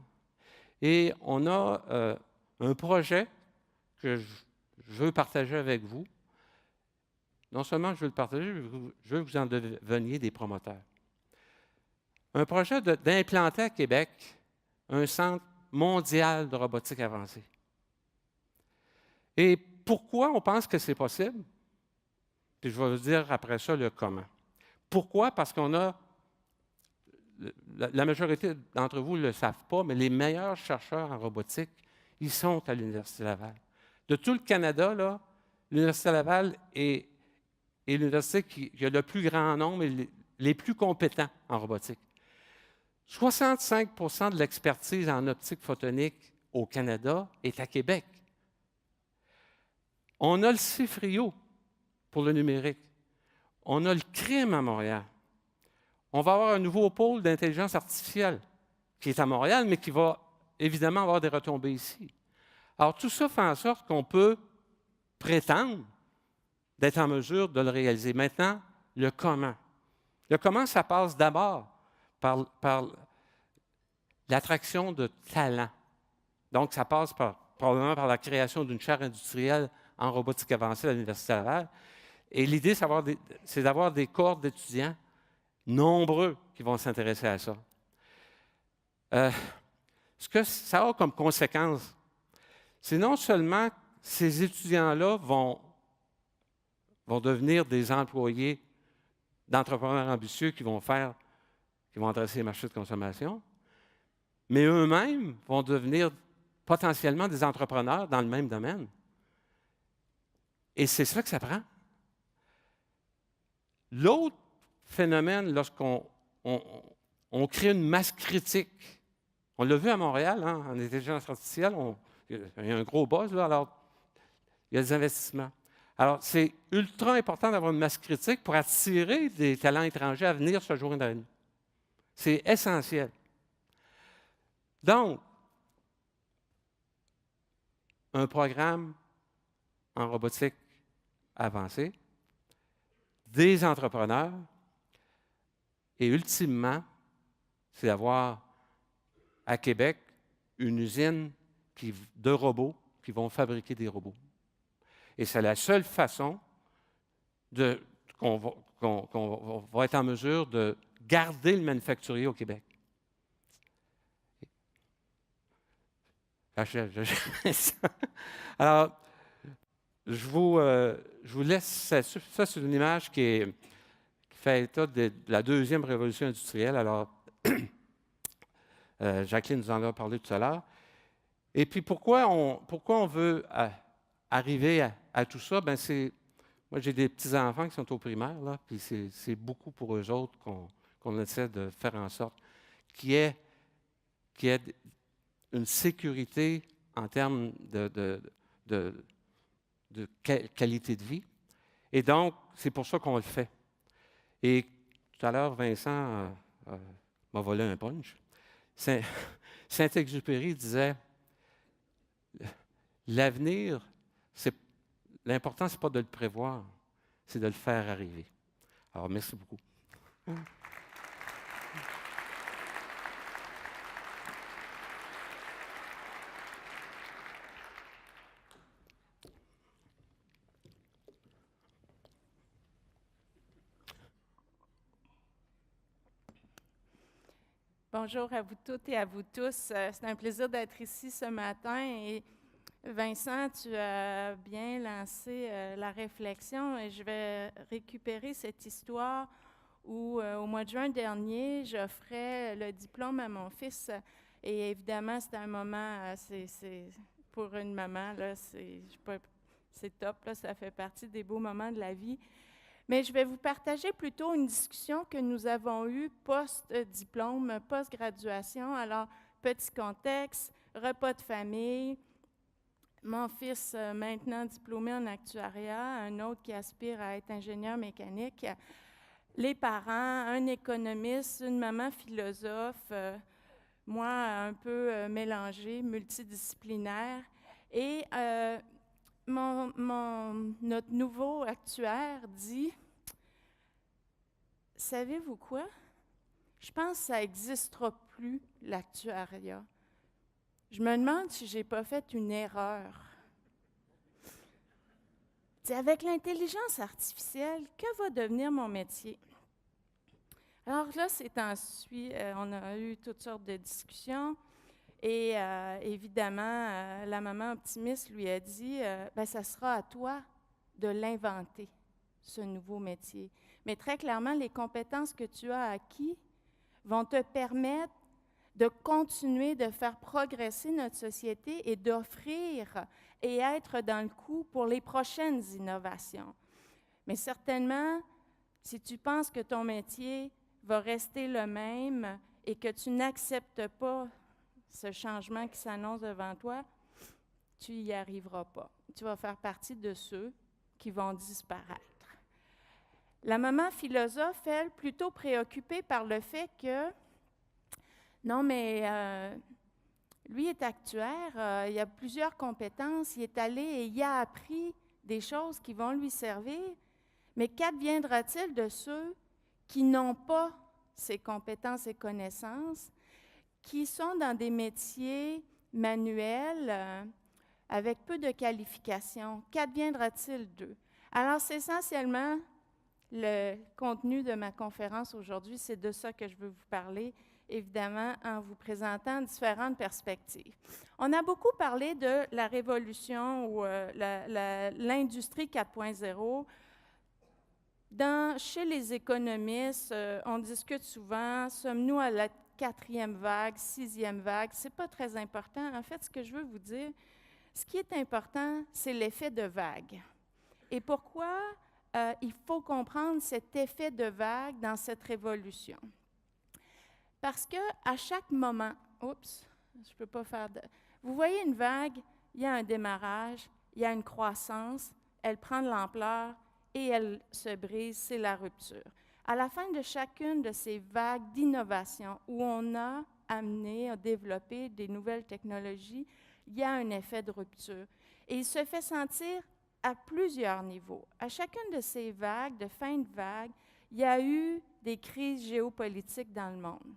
Et on a un projet que je veux partager avec vous. Non seulement je veux le partager, je veux que vous en deveniez des promoteurs. Un projet d'implanter à Québec un centre mondial de robotique avancée. Et pourquoi on pense que c'est possible? Puis je vais vous dire après ça le comment. Pourquoi? Parce qu'on a, la majorité d'entre vous ne le savent pas, mais les meilleurs chercheurs en robotique, ils sont à l'Université Laval. De tout le Canada, là, l'Université Laval est l'université qui a le plus grand nombre et les plus compétents en robotique. 65 % de l'expertise en optique photonique au Canada est à Québec. On a le CIFRIO pour le numérique. On a le CRIM à Montréal. On va avoir un nouveau pôle d'intelligence artificielle qui est à Montréal, mais qui va évidemment avoir des retombées ici. Alors, tout ça fait en sorte qu'on peut prétendre d'être en mesure de le réaliser. Maintenant, le comment. Le comment, ça passe d'abord par l'attraction de talents. Donc, ça passe probablement par la création d'une chaire industrielle en robotique avancée à l'Université Laval. Et l'idée, c'est d'avoir des cohortes d'étudiants nombreux qui vont s'intéresser à ça. Ce que ça a comme conséquence, c'est non seulement ces étudiants-là vont devenir des employés d'entrepreneurs ambitieux qui vont adresser les marchés de consommation, mais eux-mêmes vont devenir potentiellement des entrepreneurs dans le même domaine. Et c'est ça que ça prend. L'autre phénomène, lorsqu'on crée une masse critique, on l'a vu à Montréal, hein, en intelligence artificielle, il y a un gros buzz, là, alors il y a des investissements. Alors, c'est ultra important d'avoir une masse critique pour attirer des talents étrangers à venir se joindre à nous. C'est essentiel. Donc, un programme en robotique avancée, des entrepreneurs, et ultimement, c'est d'avoir à Québec une usine de robots qui vont fabriquer des robots. Et c'est la seule façon qu'on va être en mesure de garder le manufacturier au Québec. Alors, je vous laisse ça. Ça, c'est une image qui fait état de la deuxième révolution industrielle. Alors, Jacqueline nous en a parlé tout à l'heure. Et puis, pourquoi on veut arriver à tout ça? Ben, moi, j'ai des petits-enfants qui sont au primaire, là, puis c'est beaucoup pour eux autres qu'on essaie de faire en sorte qu'il y ait une sécurité en termes de qualité de vie. Et donc, c'est pour ça qu'on le fait. Et tout à l'heure, Vincent m'a volé un punch. Saint-Exupéry disait, l'avenir, l'important, ce n'est pas de le prévoir, c'est de le faire arriver. Alors, merci beaucoup. Bonjour à vous toutes et à vous tous. C'est un plaisir d'être ici ce matin et Vincent, tu as bien lancé la réflexion et je vais récupérer cette histoire où, au mois de juin dernier, j'offrais le diplôme à mon fils. Et évidemment, c'était un moment, pour une maman, là, c'est top, là, ça fait partie des beaux moments de la vie. Mais je vais vous partager plutôt une discussion que nous avons eue post-diplôme, post-graduation. Alors, petit contexte, repas de famille, mon fils maintenant diplômé en actuariat, un autre qui aspire à être ingénieur mécanique, les parents, un économiste, une maman philosophe, moi un peu mélangée, multidisciplinaire. Et notre nouveau actuaire dit, « Savez-vous quoi? Je pense que ça n'existera plus, l'actuariat. Je me demande si je n'ai pas fait une erreur. » Avec l'intelligence artificielle, que va devenir mon métier? Alors là, on a eu toutes sortes de discussions et évidemment, la maman optimiste lui a dit ça sera à toi de l'inventer, ce nouveau métier. Mais très clairement, les compétences que tu as acquises vont te permettre de continuer de faire progresser notre société et d'offrir et être dans le coup pour les prochaines innovations. Mais certainement, si tu penses que ton métier va rester le même et que tu n'acceptes pas ce changement qui s'annonce devant toi, tu n'y arriveras pas. Tu vas faire partie de ceux qui vont disparaître. La maman philosophe, elle, plutôt préoccupée par le fait que non, mais lui est actuaire, il a plusieurs compétences, il est allé et il a appris des choses qui vont lui servir, mais qu'adviendra-t-il de ceux qui n'ont pas ces compétences et connaissances, qui sont dans des métiers manuels avec peu de qualifications? Qu'adviendra-t-il d'eux? Alors, c'est essentiellement le contenu de ma conférence aujourd'hui, c'est de ça que je veux vous parler, évidemment, en vous présentant différentes perspectives. On a beaucoup parlé de la révolution ou l'industrie 4.0. Chez les économistes, on discute souvent, sommes-nous à la 4e vague, 6e vague? Ce n'est pas très important. En fait, ce que je veux vous dire, ce qui est important, c'est l'effet de vague. Et pourquoi il faut comprendre cet effet de vague dans cette révolution? Parce qu'à chaque moment, je ne peux pas faire de... Vous voyez une vague, il y a un démarrage, il y a une croissance, elle prend de l'ampleur et elle se brise, c'est la rupture. À la fin de chacune de ces vagues d'innovation où on a amené à développer des nouvelles technologies, il y a un effet de rupture. Et il se fait sentir à plusieurs niveaux. À chacune de ces vagues, de fin de vague, il y a eu des crises géopolitiques dans le monde.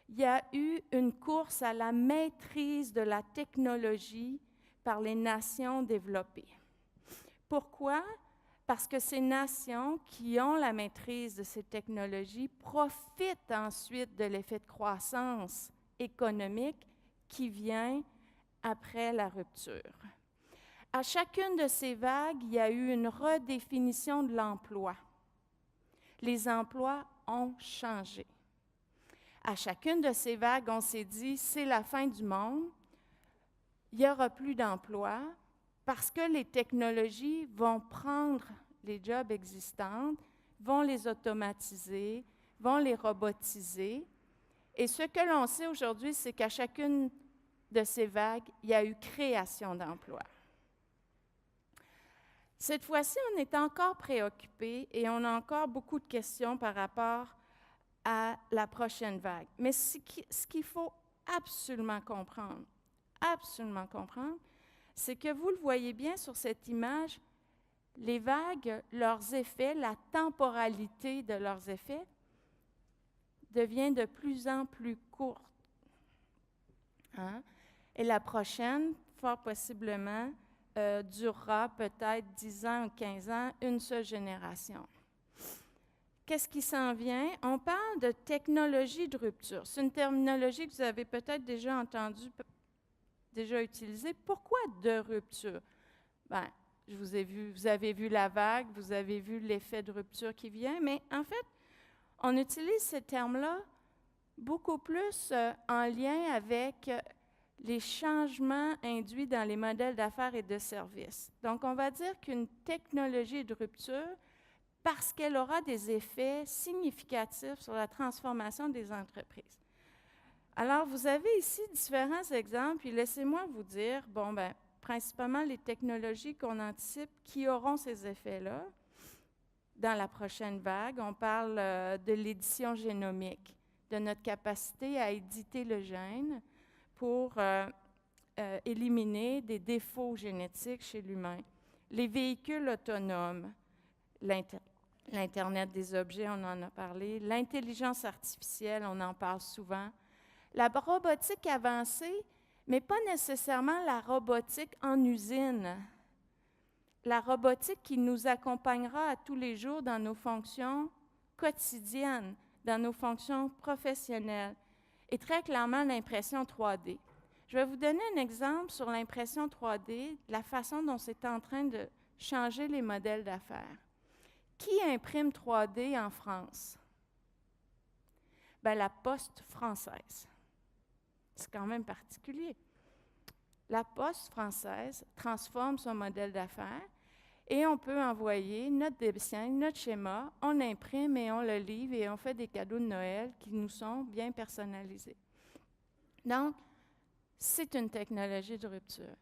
Il y a eu une course à la maîtrise de la technologie par les nations développées. Pourquoi? Parce que ces nations qui ont la maîtrise de ces technologies profitent ensuite de l'effet de croissance économique qui vient après la rupture. À chacune de ces vagues, il y a eu une redéfinition de l'emploi. Les emplois ont changé. À chacune de ces vagues, on s'est dit, c'est la fin du monde, il n'y aura plus d'emplois parce que les technologies vont prendre les jobs existants, vont les automatiser, vont les robotiser. Et ce que l'on sait aujourd'hui, c'est qu'à chacune de ces vagues, il y a eu création d'emplois. Cette fois-ci, on est encore préoccupé et on a encore beaucoup de questions par rapport à la prochaine vague. Mais ce qu'il faut absolument comprendre, c'est que vous le voyez bien sur cette image, les vagues, leurs effets, la temporalité de leurs effets devient de plus en plus courte. Hein? Et la prochaine, fort possiblement, durera peut-être 10 ans ou 15 ans, une seule génération. Qu'est-ce qui s'en vient? On parle de technologie de rupture. C'est une terminologie que vous avez peut-être déjà entendue déjà utilisé. Pourquoi de rupture? Bien, vous avez vu la vague, vous avez vu l'effet de rupture qui vient, mais en fait, on utilise ces termes-là beaucoup plus en lien avec les changements induits dans les modèles d'affaires et de services. Donc, on va dire qu'une technologie de rupture, parce qu'elle aura des effets significatifs sur la transformation des entreprises. Alors, vous avez ici différents exemples, puis laissez-moi vous dire, principalement les technologies qu'on anticipe qui auront ces effets-là. Dans la prochaine vague, on parle de l'édition génomique, de notre capacité à éditer le gène pour éliminer des défauts génétiques chez l'humain. Les véhicules autonomes, l'Internet des objets, on en a parlé, l'intelligence artificielle, on en parle souvent, la robotique avancée, mais pas nécessairement la robotique en usine. La robotique qui nous accompagnera à tous les jours dans nos fonctions quotidiennes, dans nos fonctions professionnelles, et très clairement l'impression 3D. Je vais vous donner un exemple sur l'impression 3D, la façon dont c'est en train de changer les modèles d'affaires. Qui imprime 3D en France? Bien, la Poste française. C'est quand même particulier. La Poste française transforme son modèle d'affaires et on peut envoyer notre dessin, notre schéma, on l'imprime et on le livre et on fait des cadeaux de Noël qui nous sont bien personnalisés. Donc, c'est une technologie de rupture.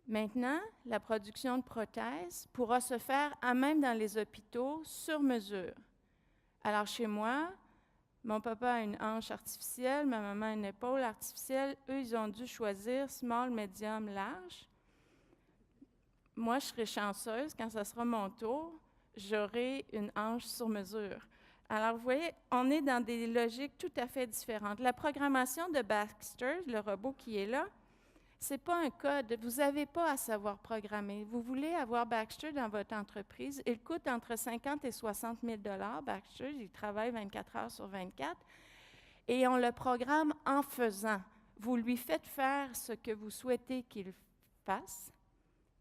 Maintenant, la production de prothèses pourra se faire à même dans les hôpitaux sur mesure. Alors, chez moi, mon papa a une hanche artificielle, ma maman a une épaule artificielle. Eux, ils ont dû choisir small, medium, large. Moi, je serai chanceuse, quand ce sera mon tour, j'aurai une hanche sur mesure. Alors, vous voyez, on est dans des logiques tout à fait différentes. La programmation de Baxter, le robot qui est là, ce n'est pas un code. Vous n'avez pas à savoir programmer. Vous voulez avoir Baxter dans votre entreprise. Il coûte entre 50 et 60 000 $ Baxter, il travaille 24 heures sur 24. Et on le programme en faisant. Vous lui faites faire ce que vous souhaitez qu'il fasse,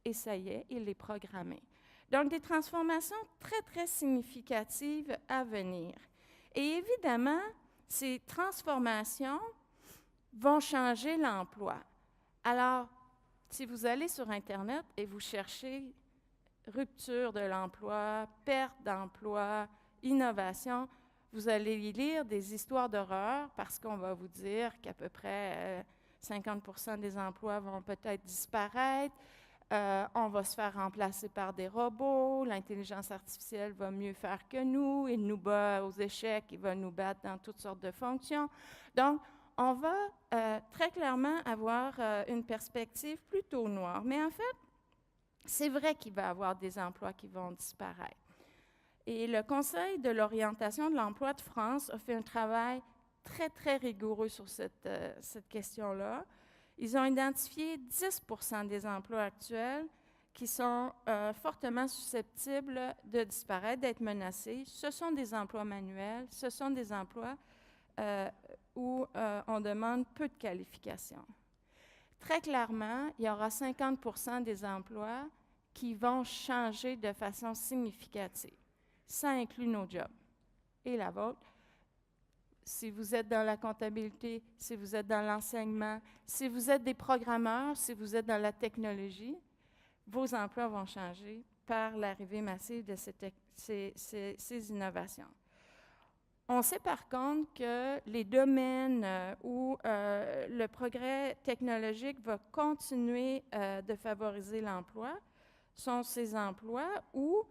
et ça y est, il est programmé. Donc, des transformations très, très significatives à venir. Et évidemment, ces transformations vont changer l'emploi. Alors, si vous allez sur Internet et vous cherchez rupture de l'emploi, perte d'emploi, innovation, vous allez y lire des histoires d'horreur parce qu'on va vous dire qu'à peu près 50% des emplois vont peut-être disparaître. On va se faire remplacer par des robots, l'intelligence artificielle va mieux faire que nous, il nous bat aux échecs, il va nous battre dans toutes sortes de fonctions. Donc, on va très clairement avoir une perspective plutôt noire. Mais en fait, c'est vrai qu'il va y avoir des emplois qui vont disparaître. Et le Conseil de l'orientation de l'emploi de France a fait un travail très, très rigoureux sur cette question-là. Ils ont identifié 10% des emplois actuels qui sont fortement susceptibles de disparaître, d'être menacés. Ce sont des emplois manuels, ce sont des emplois où on demande peu de qualifications. Très clairement, il y aura 50% des emplois qui vont changer de façon significative. Ça inclut nos jobs et la vôtre. Si vous êtes dans la comptabilité, si vous êtes dans l'enseignement, si vous êtes des programmeurs, si vous êtes dans la technologie, vos emplois vont changer par l'arrivée massive de ces innovations. On sait par contre que les domaines où le progrès technologique va continuer de favoriser l'emploi sont ces emplois où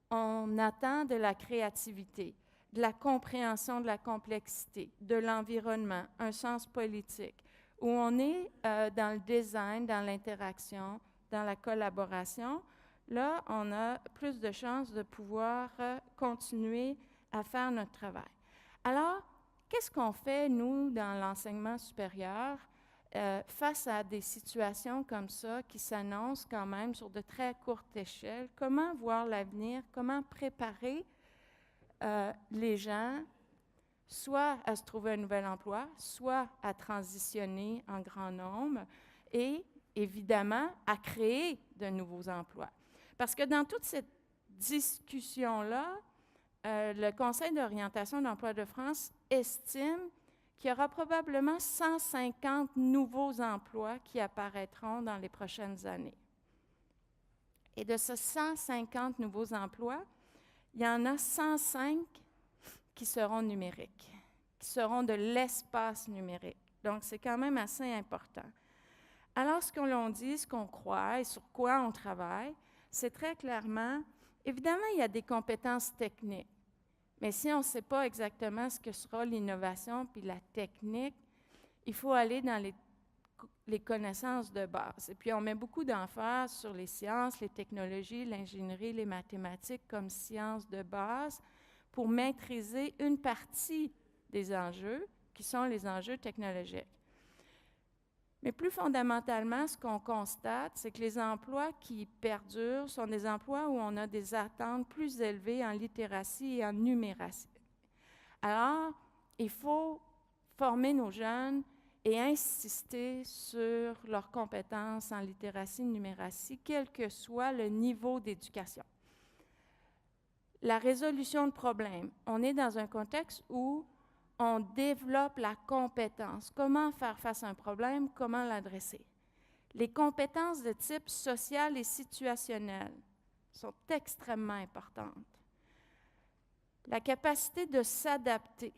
on attend de la créativité, de la compréhension de la complexité, de l'environnement, un sens politique, où on est dans le design, dans l'interaction, dans la collaboration. Là, on a plus de chances de pouvoir continuer à faire notre travail. Alors, qu'est-ce qu'on fait, nous, dans l'enseignement supérieur, face à des situations comme ça qui s'annoncent quand même sur de très courtes échelles? Comment voir l'avenir? Comment préparer les gens soit à se trouver un nouvel emploi, soit à transitionner en grand nombre? et évidemment à créer de nouveaux emplois. Parce que dans toute cette discussion-là, le Conseil d'orientation d'emploi de France estime qu'il y aura probablement 150 nouveaux emplois qui apparaîtront dans les prochaines années. Et de ces 150 nouveaux emplois, il y en a 105 qui seront numériques, qui seront de l'espace numérique. Donc, c'est quand même assez important. Alors, ce que l'on dit, ce qu'on croit et sur quoi on travaille, c'est très clairement, évidemment, il y a des compétences techniques, mais si on ne sait pas exactement ce que sera l'innovation puis la technique, il faut aller dans les connaissances de base. Et puis, on met beaucoup d'emphase sur les sciences, les technologies, l'ingénierie, les mathématiques comme sciences de base pour maîtriser une partie des enjeux qui sont les enjeux technologiques. Mais plus fondamentalement, ce qu'on constate, c'est que les emplois qui perdurent sont des emplois où on a des attentes plus élevées en littératie et en numératie. Alors, il faut former nos jeunes et insister sur leurs compétences en littératie et numératie, quel que soit le niveau d'éducation. La résolution de problèmes. On est dans un contexte où on développe la compétence. Comment faire face à un problème, comment l'adresser. Les compétences de type social et situationnel sont extrêmement importantes. La capacité de s'adapter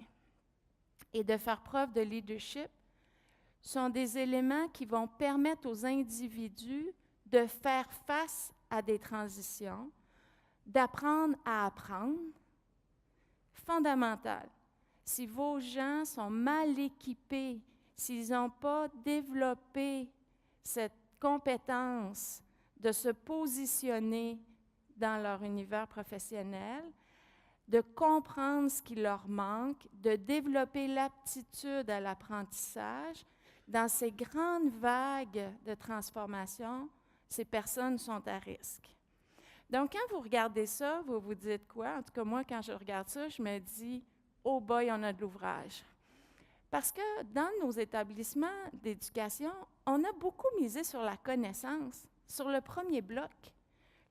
et de faire preuve de leadership sont des éléments qui vont permettre aux individus de faire face à des transitions, d'apprendre à apprendre, fondamental. Si vos gens sont mal équipés, s'ils n'ont pas développé cette compétence de se positionner dans leur univers professionnel, de comprendre ce qui leur manque, de développer l'aptitude à l'apprentissage, dans ces grandes vagues de transformation, ces personnes sont à risque. Donc, quand vous regardez ça, vous vous dites quoi? En tout cas, moi, quand je regarde ça, je me dis « Oh boy, on a de l'ouvrage ». Parce que dans nos établissements d'éducation, on a beaucoup misé sur la connaissance, sur le premier bloc.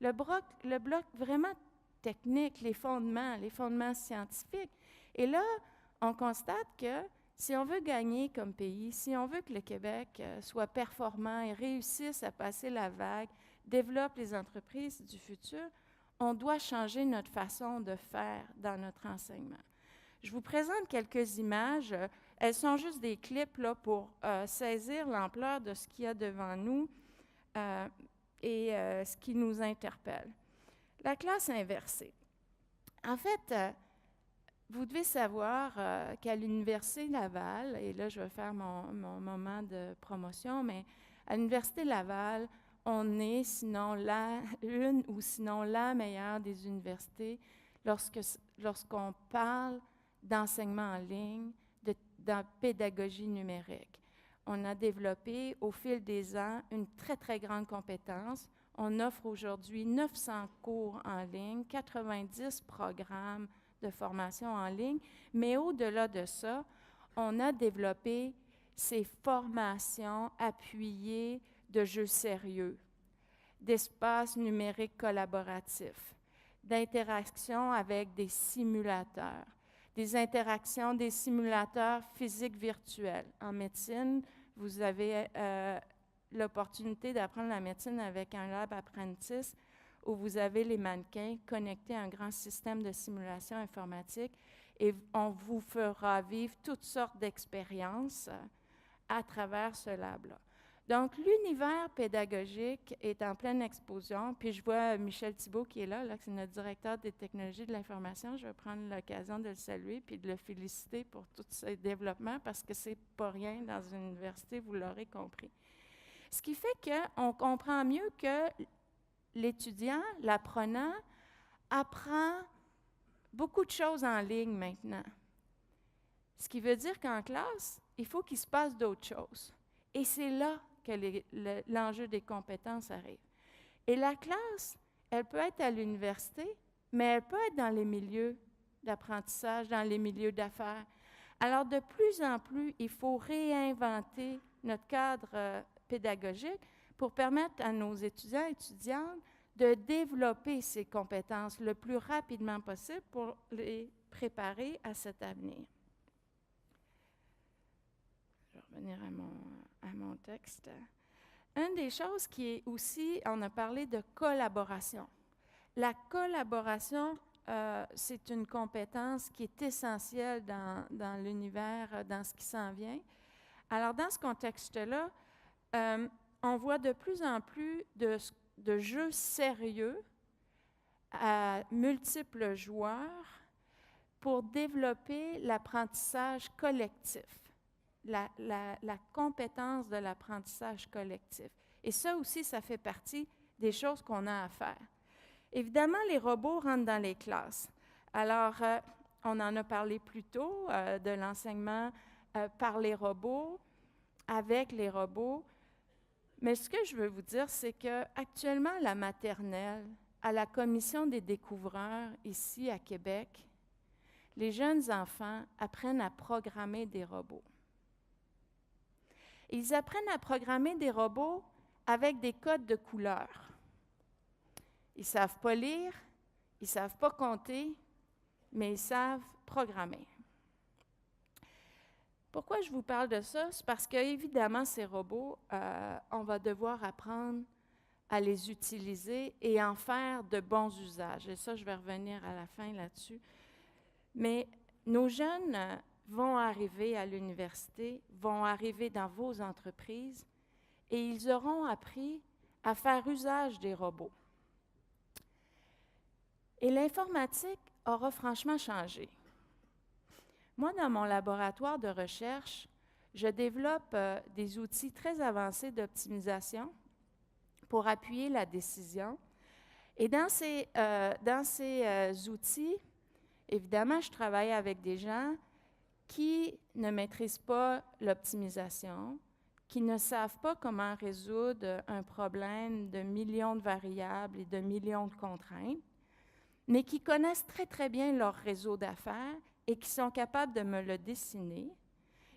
Le bloc vraiment technique, les fondements scientifiques. Et là, on constate que si on veut gagner comme pays, si on veut que le Québec soit performant et réussisse à passer la vague, développe les entreprises du futur, on doit changer notre façon de faire dans notre enseignement. Je vous présente quelques images. Elles sont juste des clips là, pour saisir l'ampleur de ce qu'il y a devant nous et ce qui nous interpelle. La classe inversée. En fait, vous devez savoir qu'à l'Université Laval, et là je vais faire mon moment de promotion, mais à l'Université Laval, on est sinon une ou sinon la meilleure des universités lorsqu'on parle d'enseignement en ligne, de pédagogie numérique. On a développé au fil des ans une très, très grande compétence. On offre aujourd'hui 900 cours en ligne, 90 programmes de formation en ligne, mais au-delà de ça, on a développé ces formations appuyées de jeux sérieux, d'espaces numériques collaboratifs, d'interactions avec des simulateurs, des simulateurs physiques virtuels. En médecine, vous avez l'opportunité d'apprendre la médecine avec un lab apprentice où vous avez les mannequins connectés à un grand système de simulation informatique et on vous fera vivre toutes sortes d'expériences à travers ce lab-là. Donc, l'univers pédagogique est en pleine explosion. Puis, je vois Michel Thibault qui est là, c'est notre directeur des technologies de l'information. Je vais prendre l'occasion de le saluer puis de le féliciter pour tout ce développement parce que c'est pas rien dans une université, vous l'aurez compris. Ce qui fait qu'on comprend mieux que l'étudiant, l'apprenant, apprend beaucoup de choses en ligne maintenant. Ce qui veut dire qu'en classe, il faut qu'il se passe d'autres choses. Et c'est là que l'enjeu des compétences arrive. Et la classe, elle peut être à l'université, mais elle peut être dans les milieux d'apprentissage, dans les milieux d'affaires. Alors, de plus en plus, il faut réinventer notre cadre pédagogiques pour permettre à nos étudiants et étudiantes de développer ces compétences le plus rapidement possible pour les préparer à cet avenir. Je vais revenir à mon texte. Une des choses qui est aussi, on a parlé de collaboration. La collaboration, c'est une compétence qui est essentielle dans l'univers, dans ce qui s'en vient. Alors, dans ce contexte-là, on voit de plus en plus de jeux sérieux à multiples joueurs pour développer l'apprentissage collectif, la compétence de l'apprentissage collectif. Et ça aussi, ça fait partie des choses qu'on a à faire. Évidemment, les robots rentrent dans les classes. Alors, on en a parlé plus tôt de l'enseignement par les robots, avec les robots. Mais ce que je veux vous dire, c'est qu'actuellement, la maternelle, à la Commission des découvreurs, ici à Québec, les jeunes enfants apprennent à programmer des robots. Ils apprennent à programmer des robots avec des codes de couleurs. Ils ne savent pas lire, ils ne savent pas compter, mais ils savent programmer. Pourquoi je vous parle de ça? C'est parce qu'évidemment, ces robots, on va devoir apprendre à les utiliser et en faire de bons usages. Et ça, je vais revenir à la fin là-dessus. Mais nos jeunes vont arriver à l'université, vont arriver dans vos entreprises et ils auront appris à faire usage des robots. Et l'informatique aura franchement changé. Moi, dans mon laboratoire de recherche, je développe des outils très avancés d'optimisation pour appuyer la décision. Et dans ces outils, évidemment, je travaille avec des gens qui ne maîtrisent pas l'optimisation, qui ne savent pas comment résoudre un problème de millions de variables et de millions de contraintes, mais qui connaissent très, très bien leur réseau d'affaires et qui sont capables de me le dessiner,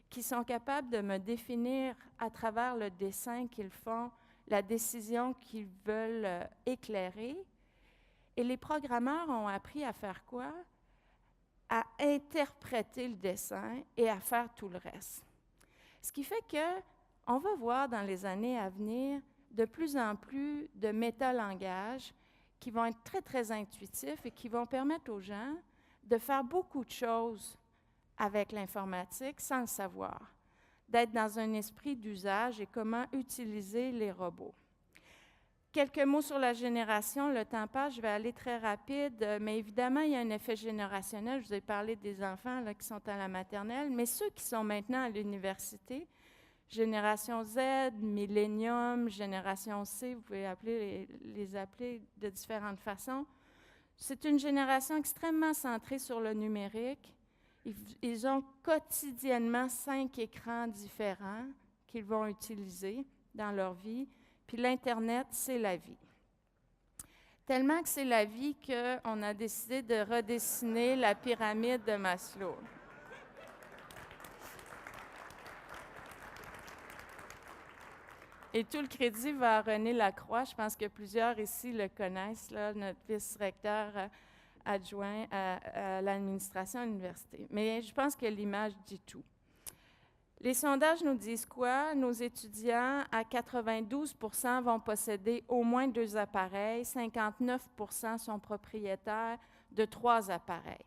qui sont capables de me définir à travers le dessin qu'ils font, la décision qu'ils veulent éclairer. Et les programmeurs ont appris à faire quoi? À interpréter le dessin et à faire tout le reste. Ce qui fait qu'on va voir dans les années à venir de plus en plus de métalangages qui vont être très, très intuitifs et qui vont permettre aux gens de faire beaucoup de choses avec l'informatique sans le savoir, d'être dans un esprit d'usage et comment utiliser les robots. Quelques mots sur la génération, le temps passe, je vais aller très rapide, mais évidemment, il y a un effet générationnel. Je vous ai parlé des enfants là, qui sont à la maternelle, mais ceux qui sont maintenant à l'université, génération Z, Millennium, génération C, vous pouvez les appeler de différentes façons. C'est une génération extrêmement centrée sur le numérique. Ils ont quotidiennement 5 écrans différents qu'ils vont utiliser dans leur vie. Puis l'Internet, c'est la vie. Tellement que c'est la vie qu'on a décidé de redessiner la pyramide de Maslow. Et tout le crédit va à René Lacroix. Je pense que plusieurs ici le connaissent, là, notre vice-recteur adjoint à l'administration à l'université. Mais je pense que l'image dit tout. Les sondages nous disent quoi? Nos étudiants, à 92 % vont posséder au moins 2 appareils, 59 % sont propriétaires de 3 appareils.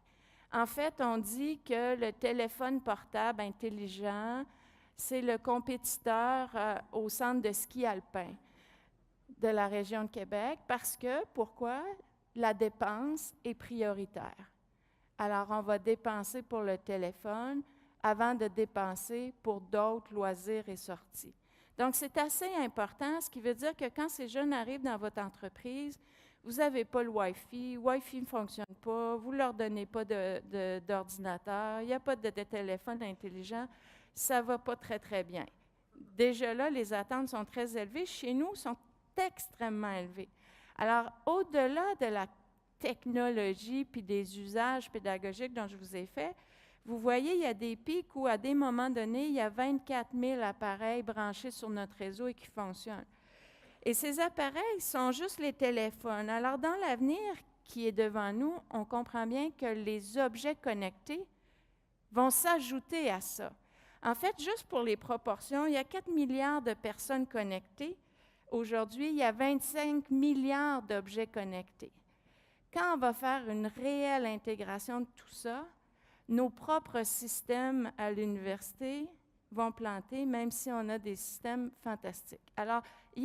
En fait, on dit que le téléphone portable intelligent, c'est le compétiteur au centre de ski alpin de la région de Québec parce que, pourquoi? La dépense est prioritaire. Alors, on va dépenser pour le téléphone avant de dépenser pour d'autres loisirs et sorties. Donc, c'est assez important, ce qui veut dire que quand ces jeunes arrivent dans votre entreprise, vous n'avez pas le Wi-Fi ne fonctionne pas, vous ne leur donnez pas d'ordinateur, il n'y a pas de téléphone intelligent, ça ne va pas très, très bien. Déjà là, les attentes sont très élevées. Chez nous, sont extrêmement élevées. Alors, au-delà de la technologie puis des usages pédagogiques dont je vous ai fait, Vous voyez, il y a des pics où, à des moments donnés, il y a 24 000 appareils branchés sur notre réseau et qui fonctionnent. Et ces appareils sont juste les téléphones. Alors, dans l'avenir qui est devant nous, on comprend bien que les objets connectés vont s'ajouter à ça. En fait, juste pour les proportions, il y a 4 milliards de personnes connectées. Aujourd'hui, il y a 25 milliards d'objets connectés. Quand on va faire une réelle intégration de tout ça, nos propres systèmes à l'université vont planter, même si on a des systèmes fantastiques. Alors, il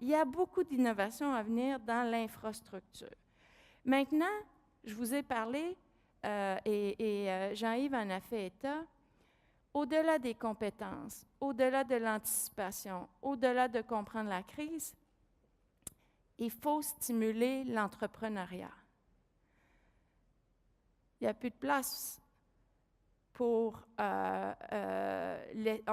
y a beaucoup d'innovations à venir dans l'infrastructure. Maintenant, je vous ai parlé, Jean-Yves en a fait état, au-delà des compétences, au-delà de l'anticipation, au-delà de comprendre la crise, il faut stimuler l'entrepreneuriat. Il n'y a plus de place pour... on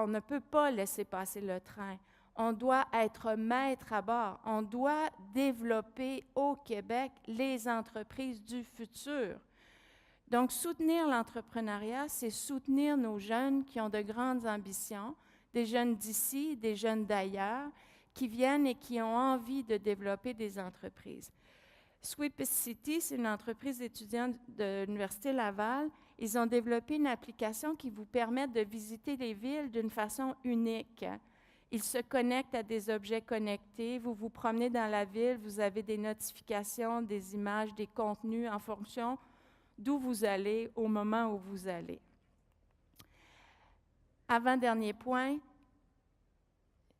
ne peut pas laisser passer le train. On doit être maître à bord. On doit développer au Québec les entreprises du futur. Donc, soutenir l'entrepreneuriat, c'est soutenir nos jeunes qui ont de grandes ambitions, des jeunes d'ici, des jeunes d'ailleurs, qui viennent et qui ont envie de développer des entreprises. Sweepest City, c'est une entreprise d'étudiants de l'Université Laval. Ils ont développé une application qui vous permet de visiter les villes d'une façon unique. Ils se connectent à des objets connectés. Vous vous promenez dans la ville, vous avez des notifications, des images, des contenus en fonction d'où vous allez au moment où vous allez. Avant-dernier point,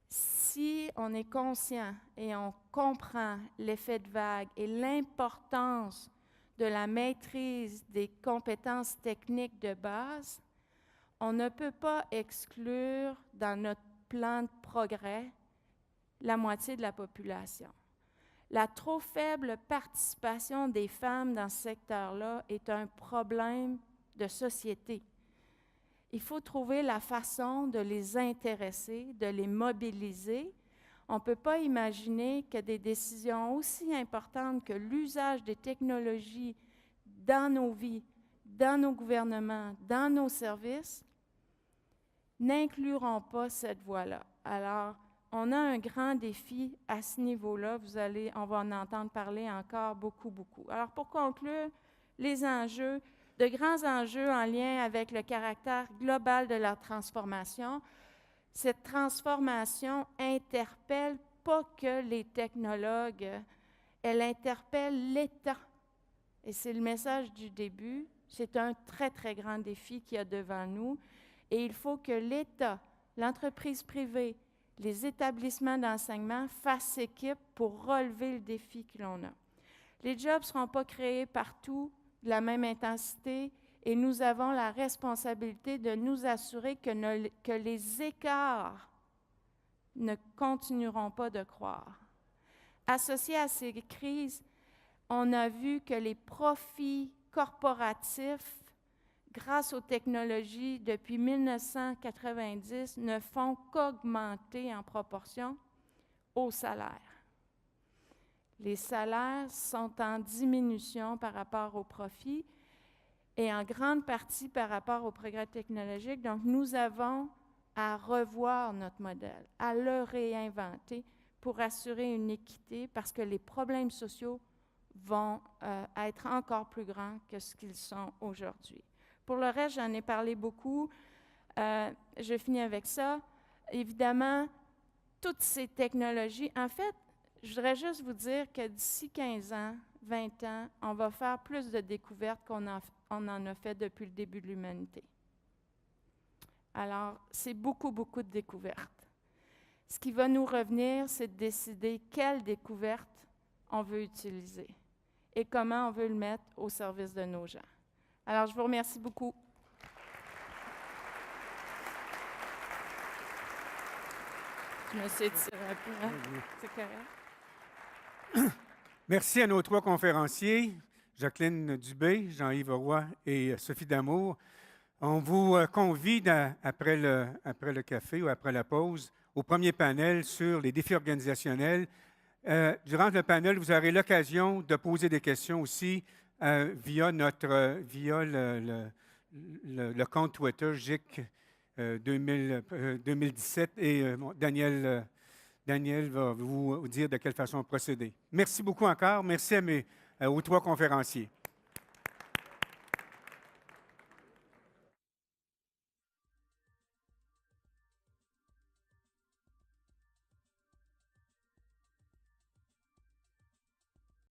si on est conscient et on comprend l'effet de vague et l'importance de la maîtrise des compétences techniques de base, on ne peut pas exclure dans notre plan de progrès la moitié de la population. La trop faible participation des femmes dans ce secteur-là est un problème de société. Il faut trouver la façon de les intéresser, de les mobiliser. On ne peut pas imaginer que des décisions aussi importantes que l'usage des technologies dans nos vies, dans nos gouvernements, dans nos services, n'incluront pas cette voie-là. Alors, on a un grand défi à ce niveau-là. On va en entendre parler encore beaucoup. Alors, pour conclure, les enjeux, de grands enjeux en lien avec le caractère global de la transformation. Cette transformation interpelle pas que les technologues, elle interpelle l'État. Et c'est le message du début. C'est un très, très grand défi qu'il y a devant nous. Et il faut que l'État, l'entreprise privée, les établissements d'enseignement fassent équipe pour relever le défi que l'on a. Les jobs ne seront pas créés partout de la même intensité et nous avons la responsabilité de nous assurer que les écarts ne continueront pas de croître. Associé à ces crises, on a vu que les profits corporatifs, grâce aux technologies depuis 1990, ne font qu'augmenter en proportion aux salaires. Les salaires sont en diminution par rapport aux profits et en grande partie par rapport au progrès technologique. Donc, nous avons à revoir notre modèle, à le réinventer pour assurer une équité parce que les problèmes sociaux vont être encore plus grands que ce qu'ils sont aujourd'hui. Pour le reste, j'en ai parlé beaucoup. Je finis avec ça. Évidemment, toutes ces technologies, en fait, je voudrais juste vous dire que d'ici 15 ans, 20 ans, on va faire plus de découvertes qu'on en a fait depuis le début de l'humanité. Alors, c'est beaucoup de découvertes. Ce qui va nous revenir, c'est de décider quelle découverte on veut utiliser et comment on veut le mettre au service de nos gens. Alors, je vous remercie beaucoup. Je me suis étirée un peu, hein? C'est correct? Merci à nos trois conférenciers, Jacqueline Dubé, Jean-Yves Roy et Sophie Damour. On vous convie, après le café ou après la pause, au premier panel sur les défis organisationnels. Durant le panel, vous aurez l'occasion de poser des questions aussi via le compte Twitter GIC 2017 et Daniel va vous dire de quelle façon procéder. Merci beaucoup encore. Merci aux 3 conférenciers.